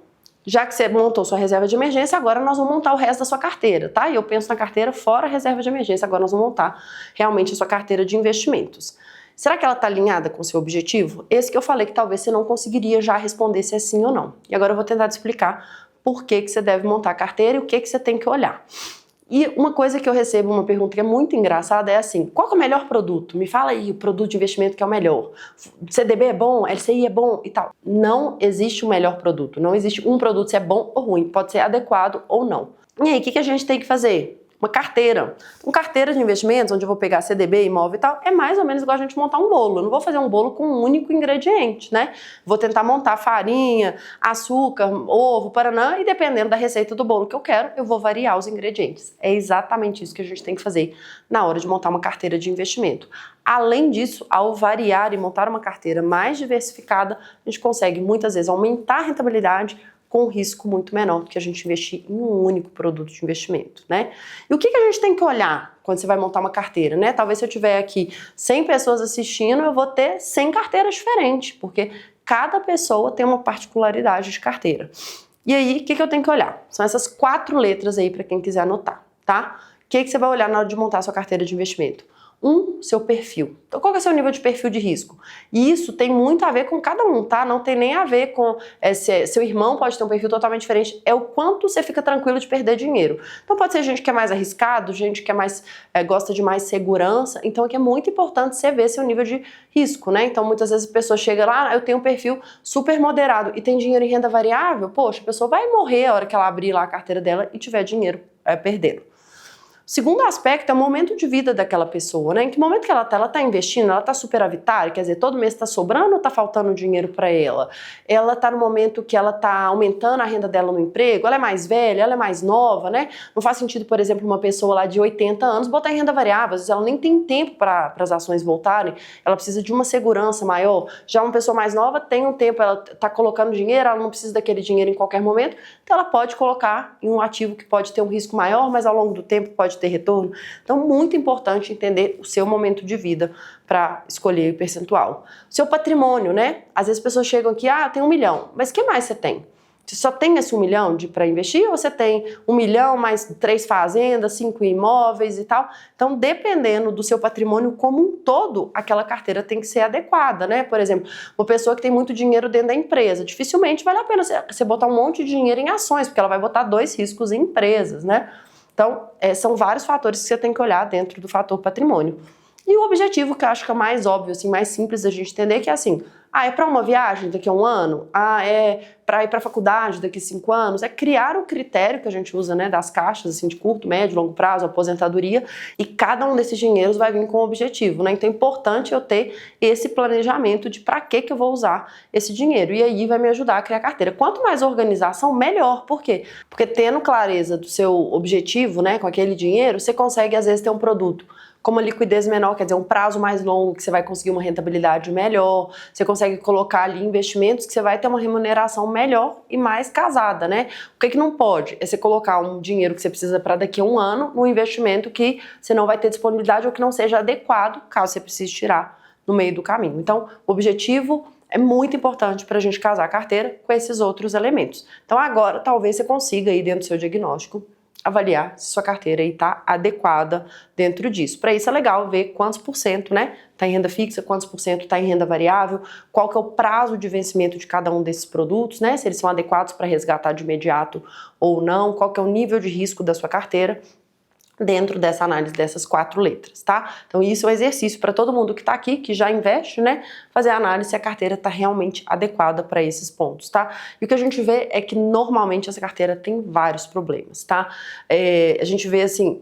já que você montou sua reserva de emergência, agora nós vamos montar o resto da sua carteira, tá? E eu penso na carteira fora a reserva de emergência, agora nós vamos montar realmente a sua carteira de investimentos. Será que ela está alinhada com o seu objetivo? Esse que eu falei que talvez você não conseguiria já responder se é sim ou não. E agora eu vou tentar te explicar por que você deve montar a carteira e o que você tem que olhar. E uma coisa que eu recebo, uma pergunta que é muito engraçada, é assim: qual que é o melhor produto? Me fala aí o produto de investimento que é o melhor. CDB é bom? LCI é bom? E tal. Não existe um melhor produto. Não existe um produto se é bom ou ruim. Pode ser adequado ou não. E aí, o que a gente tem que fazer? Uma carteira. Uma carteira de investimentos, onde eu vou pegar CDB, imóvel e tal, é mais ou menos igual a gente montar um bolo. Eu não vou fazer um bolo com um único ingrediente, né? Vou tentar montar farinha, açúcar, ovo, paraná, e dependendo da receita do bolo que eu quero, eu vou variar os ingredientes. É exatamente isso que a gente tem que fazer na hora de montar uma carteira de investimento. Além disso, ao variar e montar uma carteira mais diversificada, a gente consegue muitas vezes aumentar a rentabilidade com um risco muito menor do que a gente investir em um único produto de investimento, né? E o que a gente tem que olhar quando você vai montar uma carteira, né? Talvez se eu tiver aqui 100 pessoas assistindo, eu vou ter 100 carteiras diferentes, porque cada pessoa tem uma particularidade de carteira. E aí, o que eu tenho que olhar? São essas 4 letras aí para quem quiser anotar, tá? O que você vai olhar na hora de montar a sua carteira de investimento? Seu perfil. Então, qual que é o seu nível de perfil de risco? E isso tem muito a ver com cada um, tá? Não tem nem a ver com seu irmão pode ter um perfil totalmente diferente. É o quanto você fica tranquilo de perder dinheiro. Então, pode ser gente que é mais arriscado, gente que é mais gosta de mais segurança. Então, aqui é muito importante você ver seu nível de risco, né? Então, muitas vezes a pessoa chega lá, eu tenho um perfil super moderado e tem dinheiro em renda variável. Poxa, a pessoa vai morrer a hora que ela abrir lá a carteira dela e tiver dinheiro perdendo. O segundo aspecto é o momento de vida daquela pessoa, né? Em que momento que ela tá investindo, ela tá superavitária, quer dizer, todo mês tá sobrando ou tá faltando dinheiro para ela? Ela tá no momento que ela tá aumentando a renda dela no emprego, ela é mais velha, ela é mais nova, né? Não faz sentido, por exemplo, uma pessoa lá de 80 anos botar em renda variável, às vezes ela nem tem tempo para as ações voltarem, ela precisa de uma segurança maior. Já uma pessoa mais nova tem um tempo, ela tá colocando dinheiro, ela não precisa daquele dinheiro em qualquer momento, então ela pode colocar em um ativo que pode ter um risco maior, mas ao longo do tempo pode ter retorno. Então, muito importante entender o seu momento de vida para escolher o percentual. Seu patrimônio, né? Às vezes as pessoas chegam aqui, eu tenho 1 milhão, mas o que mais você tem? Você só tem esse 1 milhão para investir ou você tem 1 milhão mais 3 fazendas, 5 imóveis e tal? Então, dependendo do seu patrimônio como um todo, aquela carteira tem que ser adequada, né? Por exemplo, uma pessoa que tem muito dinheiro dentro da empresa, dificilmente vale a pena você botar um monte de dinheiro em ações, porque ela vai botar 2 riscos em empresas, né? Então, são vários fatores que você tem que olhar dentro do fator patrimônio. E o objetivo que eu acho que é mais óbvio, assim, mais simples da gente entender, que é assim, é para uma viagem daqui a um ano? É para ir para a faculdade daqui a 5 anos? É criar o critério que a gente usa, né, das caixas, assim, de curto, médio, longo prazo, aposentadoria, e cada um desses dinheiros vai vir com um objetivo, né? Então é importante eu ter esse planejamento de para que eu vou usar esse dinheiro, e aí vai me ajudar a criar carteira. Quanto mais organização, melhor. Por quê? Porque tendo clareza do seu objetivo, né, com aquele dinheiro, você consegue às vezes ter um produto com uma liquidez menor, quer dizer, um prazo mais longo, que você vai conseguir uma rentabilidade melhor, você consegue colocar ali investimentos que você vai ter uma remuneração melhor e mais casada, né? O que não pode? É você colocar um dinheiro que você precisa para daqui a um ano num investimento que você não vai ter disponibilidade ou que não seja adequado, caso você precise tirar no meio do caminho. Então, o objetivo é muito importante para a gente casar a carteira com esses outros elementos. Então, agora, talvez você consiga aí dentro do seu diagnóstico avaliar se sua carteira está adequada dentro disso. Para isso é legal ver quantos por cento, né, está em renda fixa, quantos por cento está em renda variável, qual que é o prazo de vencimento de cada um desses produtos, né, se eles são adequados para resgatar de imediato ou não, qual que é o nível de risco da sua carteira dentro dessa análise dessas 4 letras, tá? Então isso é um exercício para todo mundo que está aqui, que já investe, né? Fazer a análise se a carteira está realmente adequada para esses pontos, tá? E o que a gente vê é que normalmente essa carteira tem vários problemas, tá? A gente vê assim,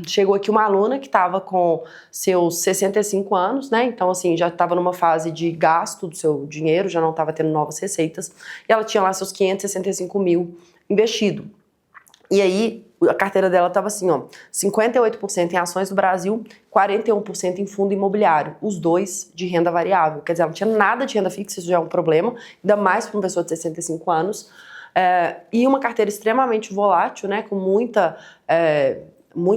chegou aqui uma aluna que estava com seus 65 anos, né? Então, assim, já estava numa fase de gasto do seu dinheiro, já não estava tendo novas receitas, e ela tinha lá seus 565 mil investido. E aí, a carteira dela estava assim, ó, 58% em ações do Brasil, 41% em fundo imobiliário, os dois de renda variável. Quer dizer, ela não tinha nada de renda fixa, isso já é um problema, ainda mais para uma pessoa de 65 anos. E uma carteira extremamente volátil, né, com muita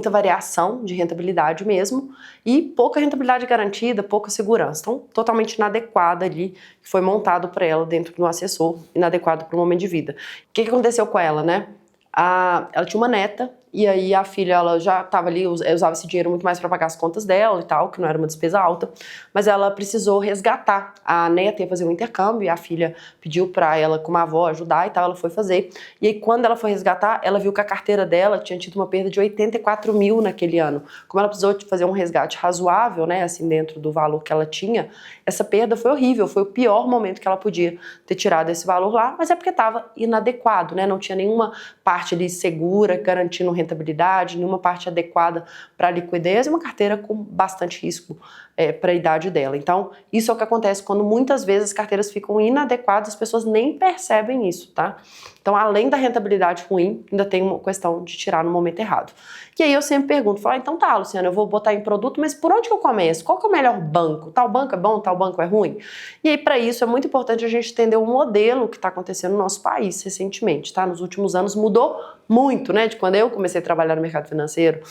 variação de rentabilidade mesmo, e pouca rentabilidade garantida, pouca segurança. Então, totalmente inadequada ali, que foi montado para ela dentro do assessor, inadequado para o momento de vida. O que aconteceu com ela, né? Ela tinha uma neta, e aí a filha, ela já estava ali, usava esse dinheiro muito mais para pagar as contas dela e tal, que não era uma despesa alta, mas ela precisou resgatar. A neta ia fazer um intercâmbio e a filha pediu para ela, como avó, ajudar e tal, ela foi fazer. E aí quando ela foi resgatar, ela viu que a carteira dela tinha tido uma perda de 84 mil naquele ano. Como ela precisou de fazer um resgate razoável, né, assim, dentro do valor que ela tinha, essa perda foi horrível, foi o pior momento que ela podia ter tirado esse valor lá, mas é porque estava inadequado, né, não tinha nenhuma parte ali segura, garantindo rentabilidade, nenhuma parte adequada para a liquidez, e uma carteira com bastante risco para a idade dela. Então, isso é o que acontece quando muitas vezes as carteiras ficam inadequadas, as pessoas nem percebem isso, tá? Então, além da rentabilidade ruim, ainda tem uma questão de tirar no momento errado. E aí eu sempre pergunto, então tá, Luciana, eu vou botar em produto, mas por onde que eu começo? Qual que é o melhor banco? Tal banco é bom, tal banco é ruim? E aí, para isso, é muito importante a gente entender o modelo que está acontecendo no nosso país recentemente, tá? Nos últimos anos mudou muito, né? De quando eu comecei a trabalhar no mercado financeiro,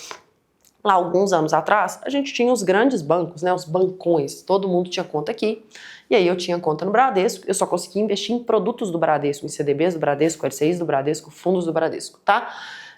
lá alguns anos atrás, a gente tinha os grandes bancos, né, os bancões, todo mundo tinha conta aqui, e aí eu tinha conta no Bradesco, eu só conseguia investir em produtos do Bradesco, em CDBs do Bradesco, LCIs do Bradesco, fundos do Bradesco, tá?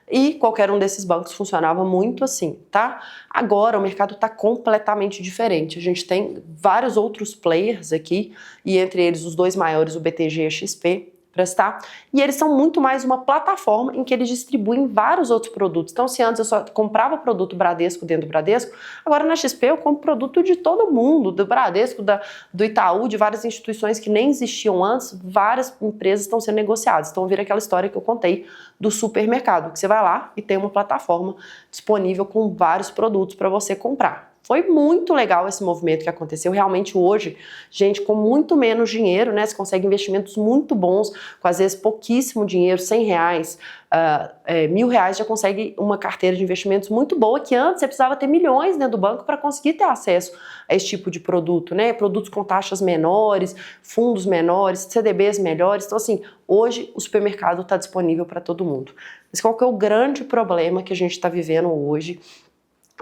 E qualquer um desses bancos funcionava muito assim, tá? Agora o mercado está completamente diferente, a gente tem vários outros players aqui, e entre eles os dois maiores, o BTG e a XP, prestar, e eles são muito mais uma plataforma em que eles distribuem vários outros produtos. Então, se antes eu só comprava produto Bradesco dentro do Bradesco, agora na XP eu compro produto de todo mundo, do Bradesco, do Itaú, de várias instituições que nem existiam antes, várias empresas estão sendo negociadas. Então, vira aquela história que eu contei do supermercado, que você vai lá e tem uma plataforma disponível com vários produtos para você comprar. Foi muito legal esse movimento que aconteceu, realmente hoje, gente com muito menos dinheiro, né, você consegue investimentos muito bons, com às vezes pouquíssimo dinheiro, R$100, R$1.000, já consegue uma carteira de investimentos muito boa, que antes você precisava ter milhões dentro do banco para conseguir ter acesso a esse tipo de produto, né, produtos com taxas menores, fundos menores, CDBs melhores, então assim, hoje o supermercado está disponível para todo mundo. Mas qual que é o grande problema que a gente está vivendo hoje?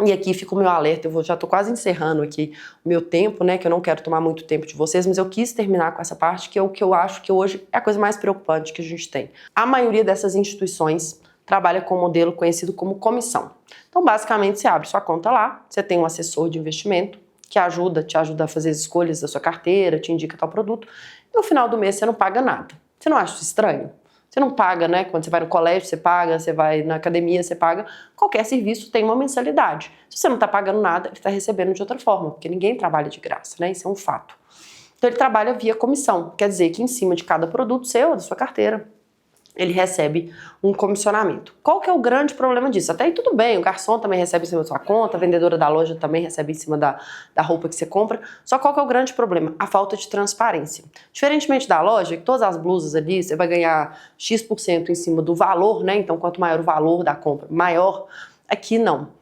E aqui fica o meu alerta, eu já estou quase encerrando aqui o meu tempo, né, que eu não quero tomar muito tempo de vocês, mas eu quis terminar com essa parte, que é o que eu acho que hoje é a coisa mais preocupante que a gente tem. A maioria dessas instituições trabalha com um modelo conhecido como comissão. Então, basicamente, você abre sua conta lá, você tem um assessor de investimento que te ajuda a fazer as escolhas da sua carteira, te indica tal produto, e no final do mês você não paga nada. Você não acha isso estranho? Você não paga, né? Quando você vai no colégio, você paga, você vai na academia, você paga. Qualquer serviço tem uma mensalidade. Se você não está pagando nada, ele está recebendo de outra forma, porque ninguém trabalha de graça, né? Isso é um fato. Então ele trabalha via comissão, quer dizer que em cima de cada produto seu, da sua carteira, ele recebe um comissionamento. Qual que é o grande problema disso? Até aí tudo bem, o garçom também recebe em cima da sua conta, a vendedora da loja também recebe em cima da roupa que você compra. Só qual que é o grande problema? A falta de transparência. Diferentemente da loja, que todas as blusas ali, você vai ganhar X% em cima do valor, né? Então quanto maior o valor da compra, maior. Aqui não.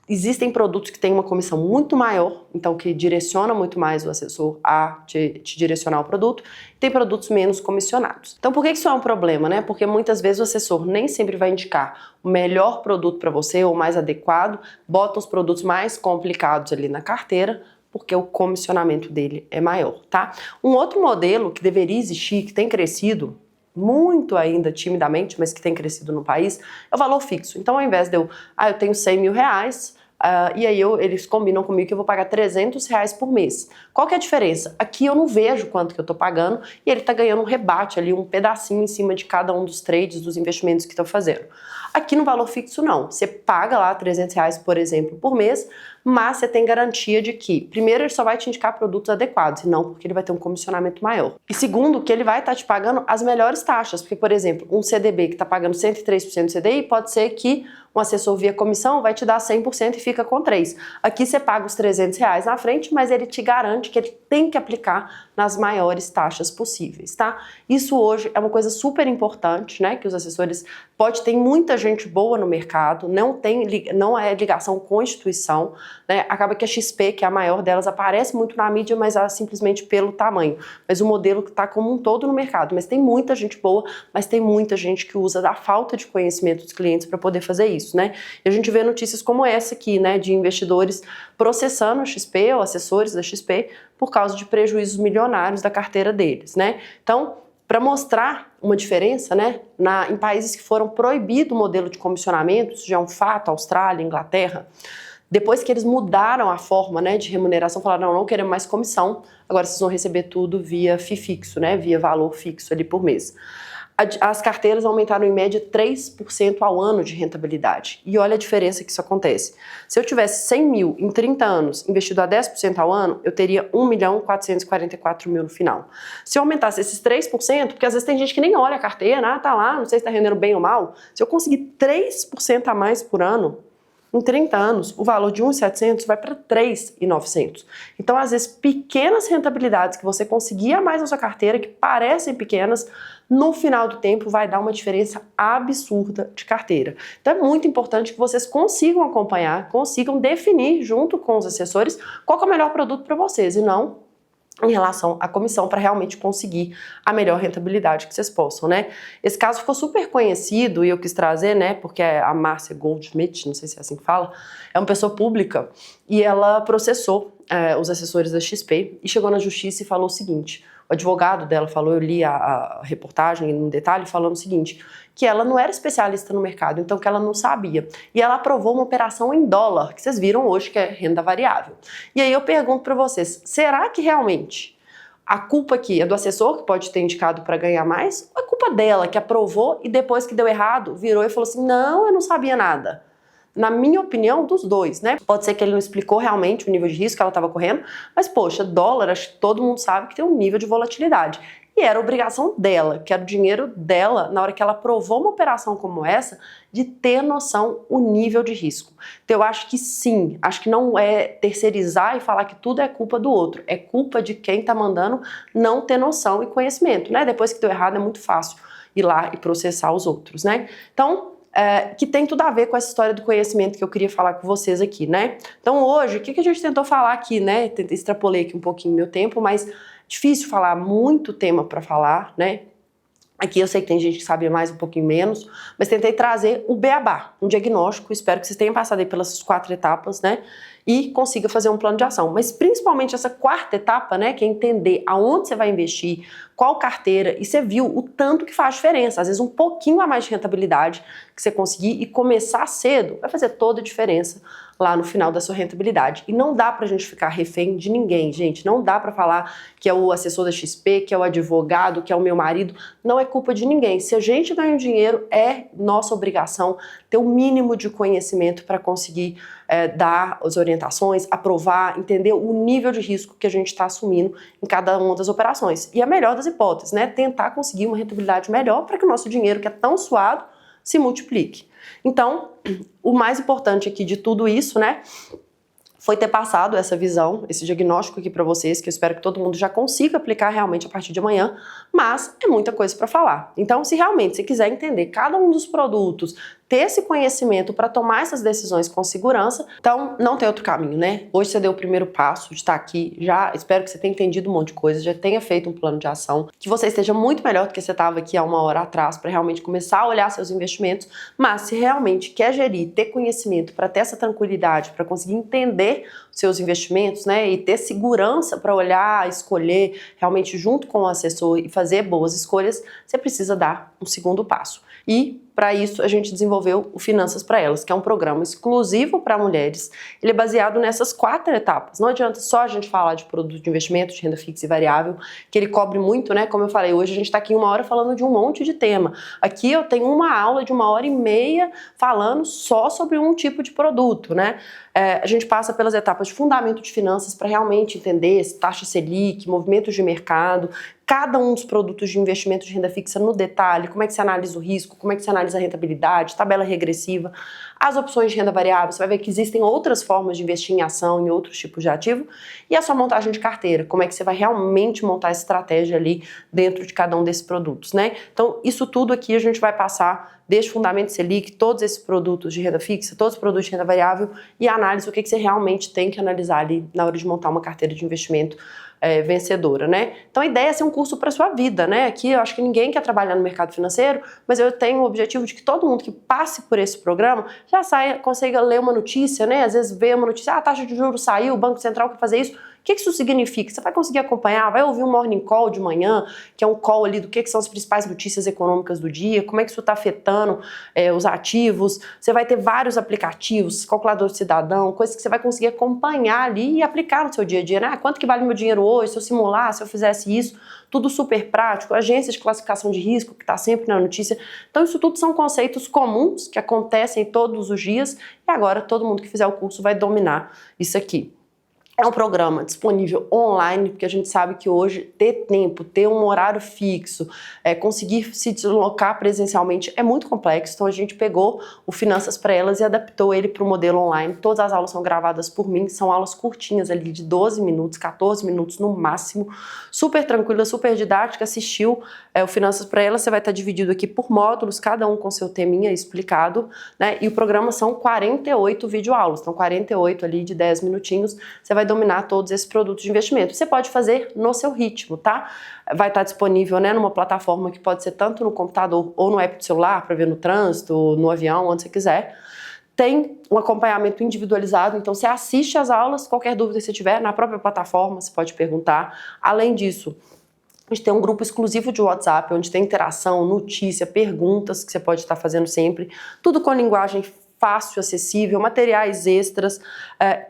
Existem produtos que têm uma comissão muito maior, então que direciona muito mais o assessor a te direcionar o produto, e tem produtos menos comissionados. Então por que isso é um problema, né? Porque muitas vezes o assessor nem sempre vai indicar o melhor produto para você ou mais adequado, bota os produtos mais complicados ali na carteira, porque o comissionamento dele é maior, tá? Um outro modelo que deveria existir, que tem crescido, muito ainda timidamente, mas que tem crescido no país, é o valor fixo. Então, ao invés de eu tenho 100 mil reais, e aí eles combinam comigo que eu vou pagar 300 reais por mês. Qual que é a diferença? Aqui eu não vejo quanto que eu tô pagando e ele tá ganhando um rebate ali, um pedacinho em cima de cada um dos trades, dos investimentos que estão fazendo. Aqui no valor fixo não, você paga lá 300 reais, por exemplo, por mês, mas você tem garantia de que, primeiro, ele só vai te indicar produtos adequados, e não porque ele vai ter um comissionamento maior. E segundo, que ele vai estar te pagando as melhores taxas, porque, por exemplo, um CDB que está pagando 103% do CDI, pode ser que um assessor via comissão vai te dar 100% e fica com 3%. Aqui você paga os 300 reais na frente, mas ele te garante que ele tem que aplicar nas maiores taxas possíveis, tá? Isso hoje é uma coisa super importante, né? Que os assessores, pode ter muita gente boa no mercado, não é ligação com a instituição, né? Acaba que a XP, que é a maior delas, aparece muito na mídia, mas simplesmente pelo tamanho. Mas o modelo que está como um todo no mercado. Mas tem muita gente boa, mas tem muita gente que usa da falta de conhecimento dos clientes para poder fazer isso, né? E a gente vê notícias como essa aqui, né? De investidores processando a XP ou assessores da XP por causa de prejuízos milionários da carteira deles, né? Então, para mostrar uma diferença, né, em países que foram proibido o modelo de comissionamento, isso já é um fato, Austrália, Inglaterra, depois que eles mudaram a forma, né, de remuneração, falaram, não queremos mais comissão, agora vocês vão receber tudo via FII fixo, né, via valor fixo ali por mês. As carteiras aumentaram em média 3% ao ano de rentabilidade. E olha a diferença que isso acontece. Se eu tivesse 100 mil em 30 anos, investido a 10% ao ano, eu teria 1.444.000 no final. Se eu aumentasse esses 3%, porque às vezes tem gente que nem olha a carteira, tá lá, não sei se está rendendo bem ou mal. Se eu conseguir 3% a mais por ano, em 30 anos, o valor de 1.700 vai para 3.900. Então, às vezes, pequenas rentabilidades que você conseguia mais na sua carteira, que parecem pequenas, no final do tempo vai dar uma diferença absurda de carteira. Então, é muito importante que vocês consigam acompanhar, consigam definir junto com os assessores qual é o melhor produto para vocês e não em relação à comissão, para realmente conseguir a melhor rentabilidade que vocês possam, né? Esse caso ficou super conhecido e eu quis trazer, né, porque a Márcia Goldschmidt, não sei se é assim que fala, é uma pessoa pública e ela processou os assessores da XP e chegou na justiça e falou o seguinte, o advogado dela falou, eu li a reportagem no detalhe, falando o seguinte, que ela não era especialista no mercado, então que ela não sabia. E ela aprovou uma operação em dólar, que vocês viram hoje, que é renda variável. E aí eu pergunto para vocês, será que realmente a culpa aqui é do assessor, que pode ter indicado para ganhar mais, ou é culpa dela, que aprovou e depois que deu errado, virou e falou assim, não, eu não sabia nada? Na minha opinião, dos dois, né? Pode ser que ele não explicou realmente o nível de risco que ela estava correndo, mas, poxa, dólar, acho que todo mundo sabe que tem um nível de volatilidade. E era obrigação dela, que era o dinheiro dela, na hora que ela aprovou uma operação como essa, de ter noção o nível de risco. Então eu acho que sim, acho que não é terceirizar e falar que tudo é culpa do outro, é culpa de quem tá mandando não ter noção e conhecimento, né? Depois que deu errado é muito fácil ir lá e processar os outros, né? Então, que tem tudo a ver com essa história do conhecimento que eu queria falar com vocês aqui, né? Então hoje, o que a gente tentou falar aqui, né? Extrapolei aqui um pouquinho meu tempo, mas difícil falar, muito tema para falar, né? Aqui eu sei que tem gente que sabe mais, um pouquinho menos, mas tentei trazer o beabá, um diagnóstico, espero que vocês tenham passado aí pelas 4 etapas, né? e consiga fazer um plano de ação. Mas principalmente essa quarta etapa, né, que é entender aonde você vai investir, qual carteira, e você viu o tanto que faz diferença. Às vezes um pouquinho a mais de rentabilidade que você conseguir e começar cedo vai fazer toda a diferença lá no final da sua rentabilidade. E não dá pra gente ficar refém de ninguém, gente. Não dá pra falar que é o assessor da XP, que é o advogado, que é o meu marido. Não é culpa de ninguém. Se a gente ganha dinheiro, é nossa obrigação ter o mínimo de conhecimento para conseguir dar as orientações, aprovar, entender o nível de risco que a gente está assumindo em cada uma das operações. E a melhor das hipóteses, né? Tentar conseguir uma rentabilidade melhor para que o nosso dinheiro, que é tão suado, se multiplique. Então, o mais importante aqui de tudo isso, né, foi ter passado essa visão, esse diagnóstico aqui para vocês, que eu espero que todo mundo já consiga aplicar realmente a partir de amanhã, mas é muita coisa para falar. Então, se realmente você quiser entender cada um dos produtos, ter esse conhecimento para tomar essas decisões com segurança, então não tem outro caminho, né? Hoje você deu o primeiro passo de estar aqui, já espero que você tenha entendido um monte de coisa, já tenha feito um plano de ação, que você esteja muito melhor do que você estava aqui há uma hora atrás para realmente começar a olhar seus investimentos, mas se realmente quer gerir, ter conhecimento para ter essa tranquilidade, para conseguir entender seus investimentos, né, e ter segurança para olhar, escolher realmente junto com o assessor e fazer boas escolhas, você precisa dar um segundo passo. E para isso a gente desenvolveu o Finanças para Elas, que é um programa exclusivo para mulheres. Ele é baseado nessas 4 etapas. Não adianta só a gente falar de produto de investimento, de renda fixa e variável, que ele cobre muito, né? Como eu falei, hoje a gente está aqui 1 hora falando de um monte de tema. Aqui eu tenho uma aula de 1h30 falando só sobre um tipo de produto, né? A gente passa pelas etapas de fundamento de finanças para realmente entender taxa Selic, movimentos de mercado, cada um dos produtos de investimento de renda fixa no detalhe, como é que você analisa o risco, como é que você analisa a rentabilidade, tabela regressiva, as opções de renda variável, você vai ver que existem outras formas de investir em ação, em outros tipos de ativo, e a sua montagem de carteira, como é que você vai realmente montar a estratégia ali dentro de cada um desses produtos, né? Então, isso tudo aqui a gente vai passar desde Fundamento Selic, todos esses produtos de renda fixa, todos os produtos de renda variável e a análise, o que você realmente tem que analisar ali na hora de montar uma carteira de investimento vencedora, né? Então a ideia é ser um curso para sua vida, né? Aqui eu acho que ninguém quer trabalhar no mercado financeiro, mas eu tenho o objetivo de que todo mundo que passe por esse programa já saia, consiga ler uma notícia, né? Às vezes vê uma notícia, a taxa de juros saiu, o Banco Central quer fazer isso. O que isso significa? Você vai conseguir acompanhar, vai ouvir um morning call de manhã, que é um call ali do que são as principais notícias econômicas do dia, como é que isso está afetando os ativos. Você vai ter vários aplicativos, calculador de cidadão, coisas que você vai conseguir acompanhar ali e aplicar no seu dia a dia, né? Quanto que vale meu dinheiro hoje, se eu simular, se eu fizesse isso, tudo super prático, agências de classificação de risco, que está sempre na notícia. Então isso tudo são conceitos comuns que acontecem todos os dias e agora todo mundo que fizer o curso vai dominar isso aqui. É um programa disponível online, porque a gente sabe que hoje ter tempo, ter um horário fixo, conseguir se deslocar presencialmente é muito complexo. Então a gente pegou o Finanças para Elas e adaptou ele para o modelo online. Todas as aulas são gravadas por mim, são aulas curtinhas ali de 12 minutos, 14 minutos no máximo, super tranquila, super didática. Assistiu o Finanças para Elas, você vai estar dividido aqui por módulos, cada um com seu teminha explicado, né? E o programa são 48 videoaulas, então 48 ali de 10 minutinhos, você vai dominar todos esses produtos de investimento. Você pode fazer no seu ritmo, tá? Vai estar disponível, né, numa plataforma que pode ser tanto no computador ou no app do celular, para ver no trânsito, no avião, onde você quiser. Tem um acompanhamento individualizado, então você assiste às aulas, qualquer dúvida que você tiver, na própria plataforma, você pode perguntar. Além disso, a gente tem um grupo exclusivo de WhatsApp, onde tem interação, notícia, perguntas que você pode estar fazendo sempre, tudo com linguagem fácil, acessível, materiais extras,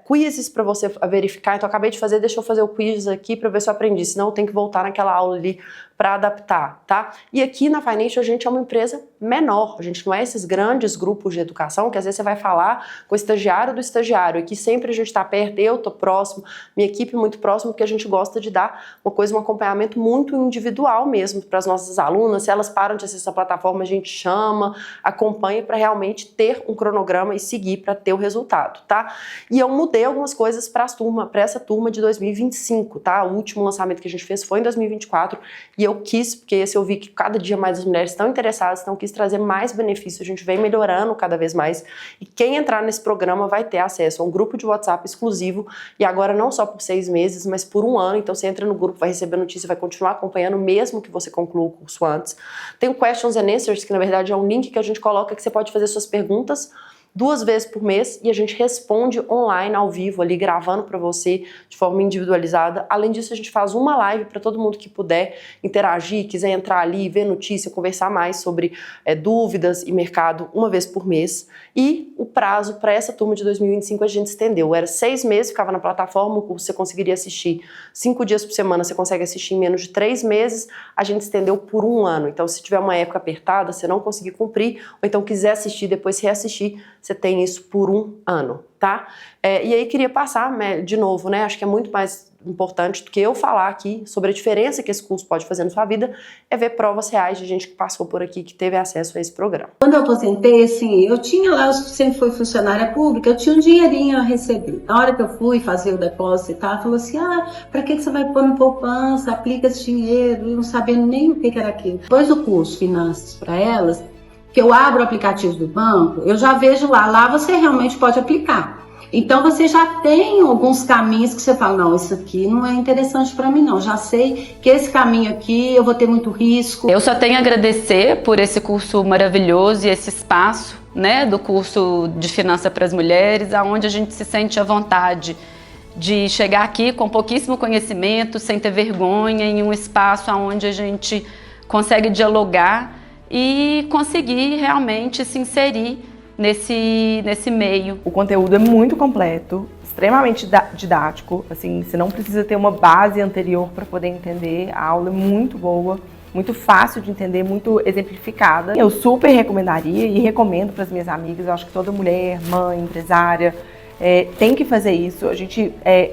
quizzes para você verificar. Então, acabei de fazer, deixa eu fazer o quiz aqui para ver se eu aprendi, senão eu tenho que voltar naquela aula ali para adaptar, tá? E aqui na Financial a gente é uma empresa menor, a gente não é esses grandes grupos de educação que às vezes você vai falar com o estagiário do estagiário, aqui sempre a gente está perto, eu tô próximo, minha equipe muito próximo, porque a gente gosta de dar uma coisa, um acompanhamento muito individual mesmo para as nossas alunas. Se elas param de acessar a plataforma, a gente chama, acompanha para realmente ter um cronograma e seguir para ter o resultado, tá? E eu mudei algumas coisas para essa turma de 2025, tá? O último lançamento que a gente fez foi em 2024 e eu quis, porque esse eu vi que cada dia mais as mulheres estão interessadas, então eu quis trazer mais benefícios, a gente vem melhorando cada vez mais e quem entrar nesse programa vai ter acesso a um grupo de WhatsApp exclusivo e agora não só por 6 meses, mas por 1 ano, então você entra no grupo, vai receber notícia, vai continuar acompanhando mesmo que você conclua o curso antes. Tem o Questions and Answers, que na verdade é um link que a gente coloca que você pode fazer suas perguntas 2 vezes por mês, e a gente responde online, ao vivo, ali gravando para você de forma individualizada. Além disso, a gente faz uma live para todo mundo que puder interagir, quiser entrar ali, ver notícia, conversar mais sobre dúvidas e mercado, 1 vez por mês. E o prazo para essa turma de 2025 a gente estendeu. Era 6 meses, ficava na plataforma, o curso você conseguiria assistir 5 dias por semana, você consegue assistir em menos de 3 meses. A gente estendeu por 1 ano. Então, se tiver uma época apertada, você não conseguir cumprir, ou então quiser assistir, depois reassistir, você tem isso por 1 ano, tá? E aí queria passar, de novo, né? Acho que é muito mais importante do que eu falar aqui sobre a diferença que esse curso pode fazer na sua vida, é ver provas reais de gente que passou por aqui, que teve acesso a esse programa. Quando eu aposentei, assim, eu tinha lá, eu sempre fui funcionária pública, eu tinha um dinheirinho a receber. Na hora que eu fui fazer o depósito e tal, falou assim, pra que você vai pôr no poupança, aplica esse dinheiro, não sabendo nem o que era aquilo. Depois do curso Finanças para Elas, que eu abro o aplicativo do banco, eu já vejo lá você realmente pode aplicar. Então você já tem alguns caminhos que você fala, não, isso aqui não é interessante para mim não, já sei que esse caminho aqui eu vou ter muito risco. Eu só tenho a agradecer por esse curso maravilhoso e esse espaço, né, do curso de Finança para as Mulheres, aonde a gente se sente à vontade de chegar aqui com pouquíssimo conhecimento, sem ter vergonha, em um espaço onde a gente consegue dialogar e conseguir realmente se inserir nesse meio. O conteúdo é muito completo, extremamente didático, assim, você não precisa ter uma base anterior para poder entender, a aula é muito boa, muito fácil de entender, muito exemplificada. Eu super recomendaria e recomendo para as minhas amigas, eu acho que toda mulher, mãe, empresária, tem que fazer isso.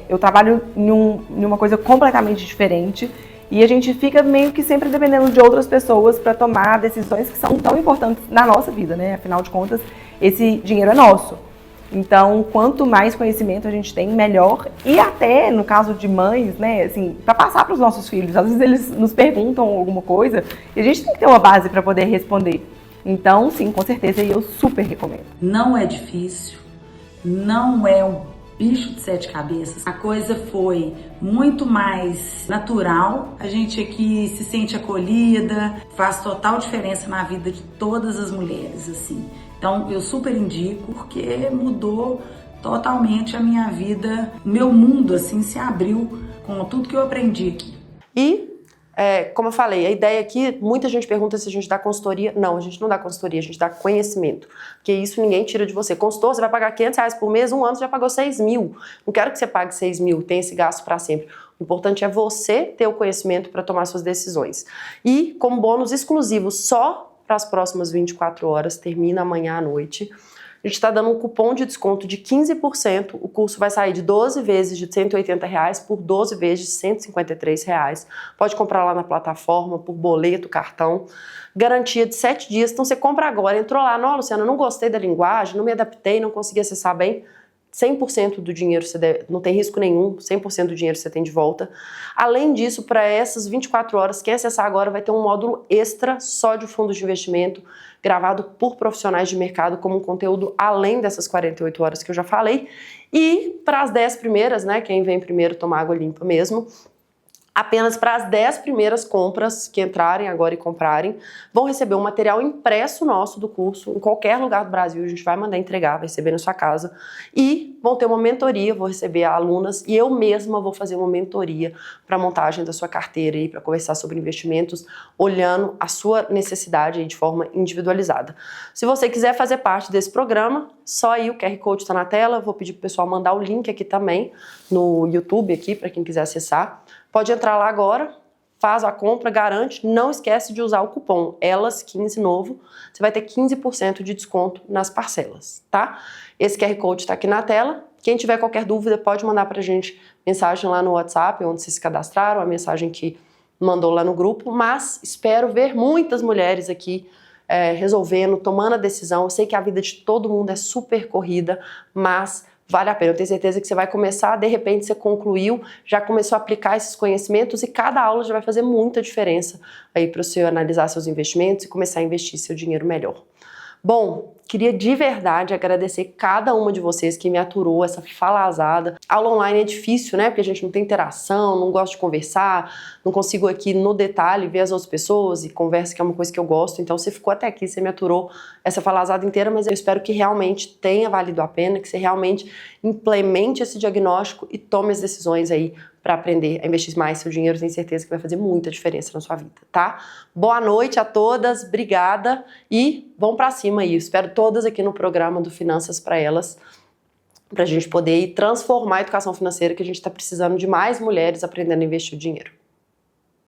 Eu trabalho em uma coisa completamente diferente, e a gente fica meio que sempre dependendo de outras pessoas para tomar decisões que são tão importantes na nossa vida, né? Afinal de contas, esse dinheiro é nosso. Então, quanto mais conhecimento a gente tem, melhor. E até, no caso de mães, né, assim, para passar para os nossos filhos. Às vezes eles nos perguntam alguma coisa e a gente tem que ter uma base para poder responder. Então, sim, com certeza, eu super recomendo. Não é difícil, não é um bicho de 7 cabeças. A coisa foi muito mais natural. A gente aqui se sente acolhida, faz total diferença na vida de todas as mulheres, assim. Então, eu super indico, porque mudou totalmente a minha vida. Meu mundo, assim, se abriu com tudo que eu aprendi aqui. E, como eu falei, a ideia aqui, muita gente pergunta se a gente dá consultoria. Não, a gente não dá consultoria, a gente dá conhecimento. Porque isso ninguém tira de você. Consultor, você vai pagar R$500 por mês, 1 ano você já pagou 6 mil. Não quero que você pague 6 mil, tenha esse gasto para sempre. O importante é você ter o conhecimento para tomar suas decisões. E, como bônus exclusivo, só para as próximas 24 horas, termina amanhã à noite. A gente está dando um cupom de desconto de 15%. O curso vai sair de 12 vezes de R$180 por 12 vezes de R$153. Pode comprar lá na plataforma, por boleto, cartão. Garantia de 7 dias. Então você compra agora, entrou lá, não, Luciana, não gostei da linguagem, não me adaptei, não consegui acessar bem. 100% do dinheiro você deve, não tem risco nenhum, 100% do dinheiro você tem de volta. Além disso, para essas 24 horas, quem acessar agora vai ter um módulo extra só de fundos de investimento, gravado por profissionais de mercado como um conteúdo além dessas 48 horas que eu já falei. E para as 10 primeiras, né, quem vem primeiro toma água limpa mesmo, apenas para as 10 primeiras compras que entrarem agora e comprarem, vão receber um material impresso nosso do curso, em qualquer lugar do Brasil, a gente vai mandar entregar, vai receber na sua casa, e vão ter uma mentoria, vou receber alunas, e eu mesma vou fazer uma mentoria para a montagem da sua carteira e para conversar sobre investimentos, olhando a sua necessidade aí de forma individualizada. Se você quiser fazer parte desse programa, só aí o QR Code está na tela, vou pedir para o pessoal mandar o link aqui também, no YouTube aqui, para quem quiser acessar. Pode entrar lá agora, faz a compra, garante, não esquece de usar o cupom ELAS15 novo, você vai ter 15% de desconto nas parcelas, tá? Esse QR Code está aqui na tela, quem tiver qualquer dúvida pode mandar pra gente mensagem lá no WhatsApp, onde vocês se cadastraram, a mensagem que mandou lá no grupo, mas espero ver muitas mulheres aqui resolvendo, tomando a decisão. Eu sei que a vida de todo mundo é super corrida, mas vale a pena. Eu tenho certeza que você vai começar, de repente você concluiu, já começou a aplicar esses conhecimentos e cada aula já vai fazer muita diferença aí para você analisar seus investimentos e começar a investir seu dinheiro melhor. Bom, Queria de verdade agradecer cada uma de vocês que me aturou essa falazada. Aula online é difícil, né? Porque a gente não tem interação, não gosta de conversar, não consigo aqui no detalhe ver as outras pessoas e conversa, que é uma coisa que eu gosto. Então você ficou até aqui, você me aturou essa falazada inteira, mas eu espero que realmente tenha valido a pena, que você realmente implemente esse diagnóstico e tome as decisões aí para aprender a investir mais seu dinheiro. Tenho certeza que vai fazer muita diferença na sua vida, tá? Boa noite a todas, obrigada e vamos para cima aí. Espero todas aqui no programa do Finanças para Elas, para a gente poder transformar a educação financeira, que a gente está precisando de mais mulheres aprendendo a investir o dinheiro.